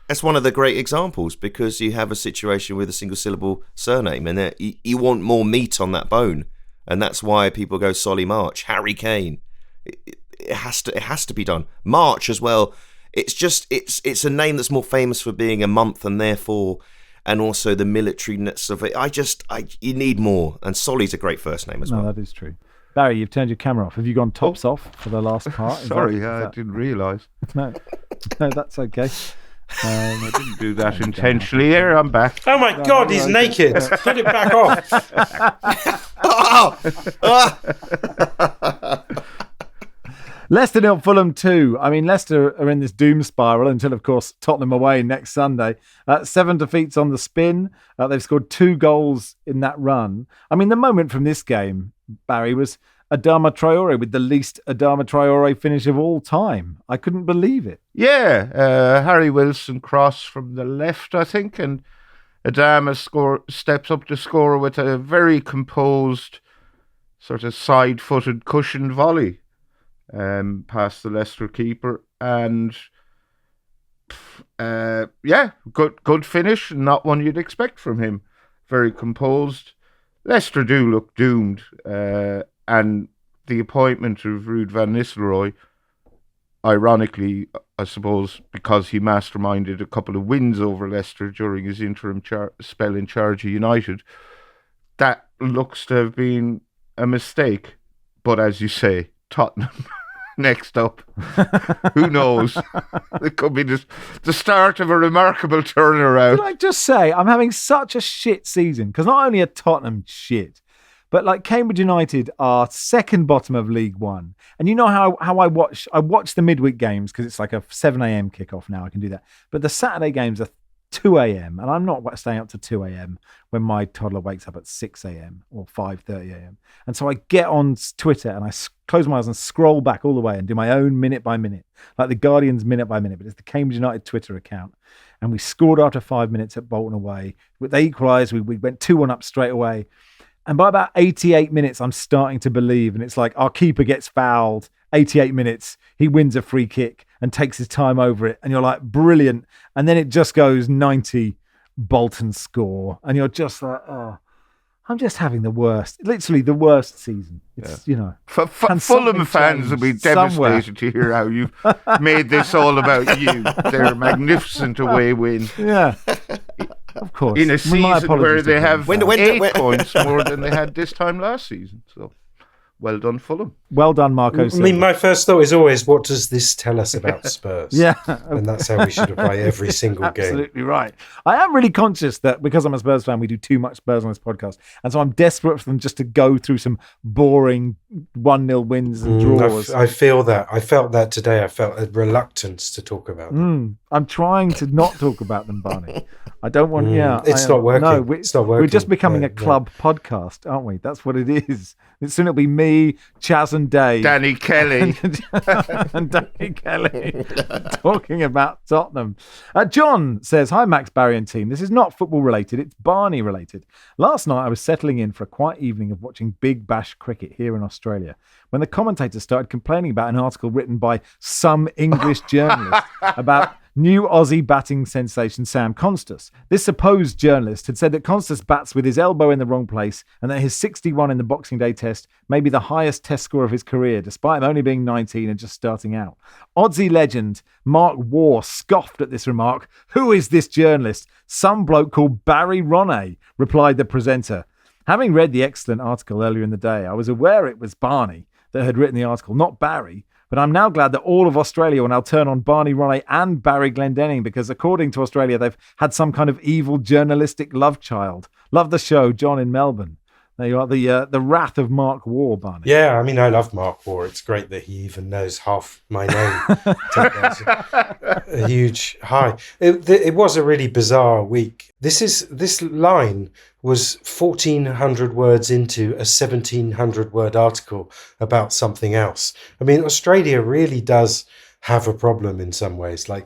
[SPEAKER 4] That's one of the great examples, because you have a situation with a single syllable surname, and you want more meat on that bone, and that's why people go Solly March, Harry Kane. It has to be done. March as well. It's a name that's more famous for being a month, and also the militariness of it. You need more, and Solly's a great first name as well.
[SPEAKER 2] No, that is true. Barry, you've turned your camera off. Have you gone tops off for the last part?
[SPEAKER 3] Sorry, I didn't realise.
[SPEAKER 2] No, that's okay.
[SPEAKER 3] I didn't do that intentionally. Here, I'm back.
[SPEAKER 1] Oh my God, he's naked. Put it back off.
[SPEAKER 2] Leicester 0, Fulham 2. I mean, Leicester are in this doom spiral until, of course, Tottenham away next Sunday. 7 defeats on the spin. They've scored 2 goals in that run. I mean, the moment from this game, Barry, was Adama Traore with the least Adama Traore finish of all time. I couldn't believe it.
[SPEAKER 3] Yeah, Harry Wilson cross from the left, I think, and Adama steps up to score with a very composed, sort of side-footed cushioned volley. Past the Leicester keeper, and good finish, not one you'd expect from him. Very composed. Leicester do look doomed, and the appointment of Ruud van Nistelrooy, ironically, I suppose, because he masterminded a couple of wins over Leicester during his interim spell in charge of United, that looks to have been a mistake. But as you say, Tottenham next up. Who knows? It could be the start of a remarkable turnaround.
[SPEAKER 2] Can I just say, I'm having such a shit season, because not only are Tottenham shit, but like Cambridge United are second bottom of League One. And you know how I watch the midweek games, because it's like a 7 a.m. kickoff now. I can do that. But the Saturday games are 2 a.m. and I'm not staying up to 2 a.m. when my toddler wakes up at 6 a.m. or 5:30 a.m. And so I get on Twitter and I close my eyes and scroll back all the way and do my own minute by minute, like the Guardian's minute by minute, but it's the Cambridge United Twitter account. And we scored after 5 minutes at Bolton away. They equalised. We went 2-1 up straight away. And by about 88 minutes, I'm starting to believe. And it's like our keeper gets fouled. 88 minutes, he wins a free kick and takes his time over it. And you're like, brilliant. And then it just goes 90, Bolton score. And you're just like, oh, I'm just having the worst, literally the worst season. It's,
[SPEAKER 3] Fulham fans will be devastated to hear how you've made this all about you. Their magnificent away win.
[SPEAKER 2] Yeah. Of course.
[SPEAKER 3] In a season where they have 8 points more than they had this time last season. So, well done, Fulham.
[SPEAKER 2] Well done, Marco.
[SPEAKER 1] I mean, my first thought is always, what does this tell us about Spurs?
[SPEAKER 2] Yeah.
[SPEAKER 1] And that's how we should apply every single game.
[SPEAKER 2] Absolutely right. I am really conscious that because I'm a Spurs fan, we do too much Spurs on this podcast. And so I'm desperate for them just to go through some boring 1-0 wins and draws.
[SPEAKER 1] I feel that. I felt that today. I felt a reluctance to talk about them.
[SPEAKER 2] I'm trying to not talk about them, Barney. I don't want,
[SPEAKER 1] It's not working.
[SPEAKER 2] No,
[SPEAKER 1] it's not working.
[SPEAKER 2] We're just becoming a club podcast, aren't we? That's what it is. Soon it'll be me, Chaz and Dave.
[SPEAKER 3] Danny Kelly.
[SPEAKER 2] and Danny Kelly talking about Tottenham. John says, hi, Max, Barry and team. This is not football related. It's Barney related. Last night I was settling in for a quiet evening of watching Big Bash cricket here in Australia when the commentators started complaining about an article written by some English journalist about New Aussie batting sensation Sam Constas. This supposed journalist had said that Constas bats with his elbow in the wrong place and that his 61 in the Boxing Day test may be the highest test score of his career, despite him only being 19 and just starting out. Aussie legend Mark Waugh scoffed at this remark. "Who is this journalist? Some bloke called Barry Ronay," replied the presenter. Having read the excellent article earlier in the day, I was aware it was Barney that had written the article, not Barry. But I'm now glad that all of Australia will now turn on Barney Ronay and Barry Glendenning, because according to Australia, they've had some kind of evil journalistic love child. Love the show, John in Melbourne. There you are, the wrath of Mark Waugh, Barney.
[SPEAKER 1] Yeah, I mean, I love Mark Waugh. It's great that he even knows half my name. That's a huge high. It was a really bizarre week. This line was 1,400 words into a 1,700 word article about something else. I mean, Australia really does have a problem in some ways. Like,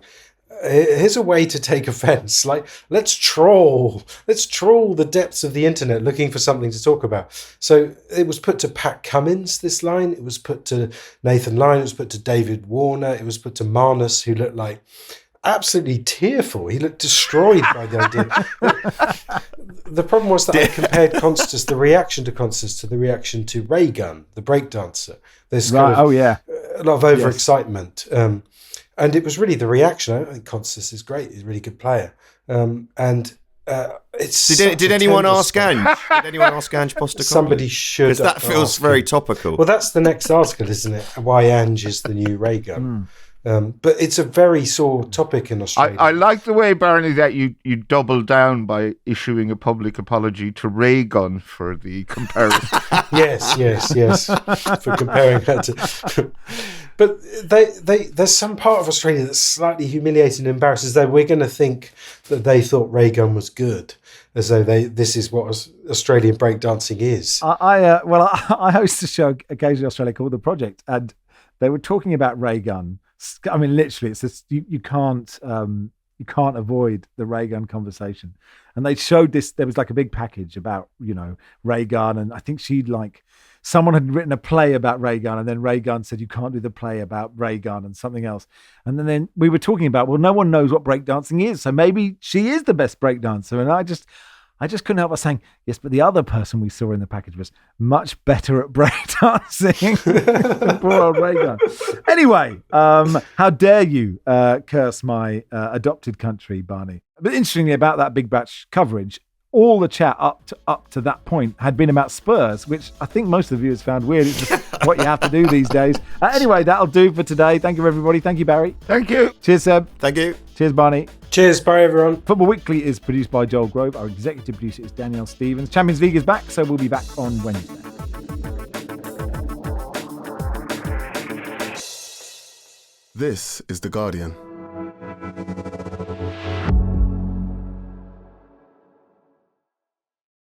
[SPEAKER 1] here's a way to take offense. Like, let's trawl the depths of the internet looking for something to talk about. So it was put to Pat Cummins, this line. It was put to Nathan Lyon. It was put to David Warner. It was put to Marnus, who looked like absolutely tearful. He looked destroyed by the idea. The problem was that I compared the reaction to Constas to the reaction to Ray Gunn, the breakdancer. There's kind of a lot of overexcitement. Yes. And it was really the reaction. I think Constas is great. He's a really good player. It's
[SPEAKER 4] Did anyone ask Ange? Did anyone ask Ange Postecoglou?
[SPEAKER 1] Somebody should.
[SPEAKER 4] Because that feels very topical.
[SPEAKER 1] Well, that's the next article, isn't it? Why Ange is the new Ray Gunn. But it's a very sore topic in Australia.
[SPEAKER 3] I like the way, Barney, that you doubled down by issuing a public apology to Ray Gunn for the comparison.
[SPEAKER 1] yes. For comparing that to... But there's some part of Australia that's slightly humiliating and embarrassed, as though we're going to think that they thought Ray Gunn was good, as though this is what Australian breakdancing is.
[SPEAKER 2] I host a show occasionally in Australia called The Project, and they were talking about Ray Gunn. I mean, literally, it's just, you can't avoid the Ray Gunn conversation. And they showed this. There was like a big package about Ray Gunn, and I think someone had written a play about Ray Gunn, and then Ray Gunn said you can't do the play about Ray Gunn and something else. And then we were talking about, well, no one knows what breakdancing is, so maybe she is the best breakdancer. And I just couldn't help but saying, yes, but the other person we saw in the package was much better at breakdancing than poor old Ray Gunn. Anyway, how dare you curse my adopted country, Barney? But interestingly, about that big batch coverage, all the chat up to that point had been about Spurs, which I think most of the viewers found weird. It's just what you have to do these days. Anyway, that'll do for today. Thank you, everybody. Thank you, Barry.
[SPEAKER 3] Thank you.
[SPEAKER 2] Cheers, Seb.
[SPEAKER 4] Thank you.
[SPEAKER 2] Cheers, Barney.
[SPEAKER 1] Cheers. Bye, everyone.
[SPEAKER 2] Football Weekly is produced by Joel Grove. Our executive producer is Danielle Stevens. Champions League is back, so we'll be back on Wednesday.
[SPEAKER 5] This is The Guardian.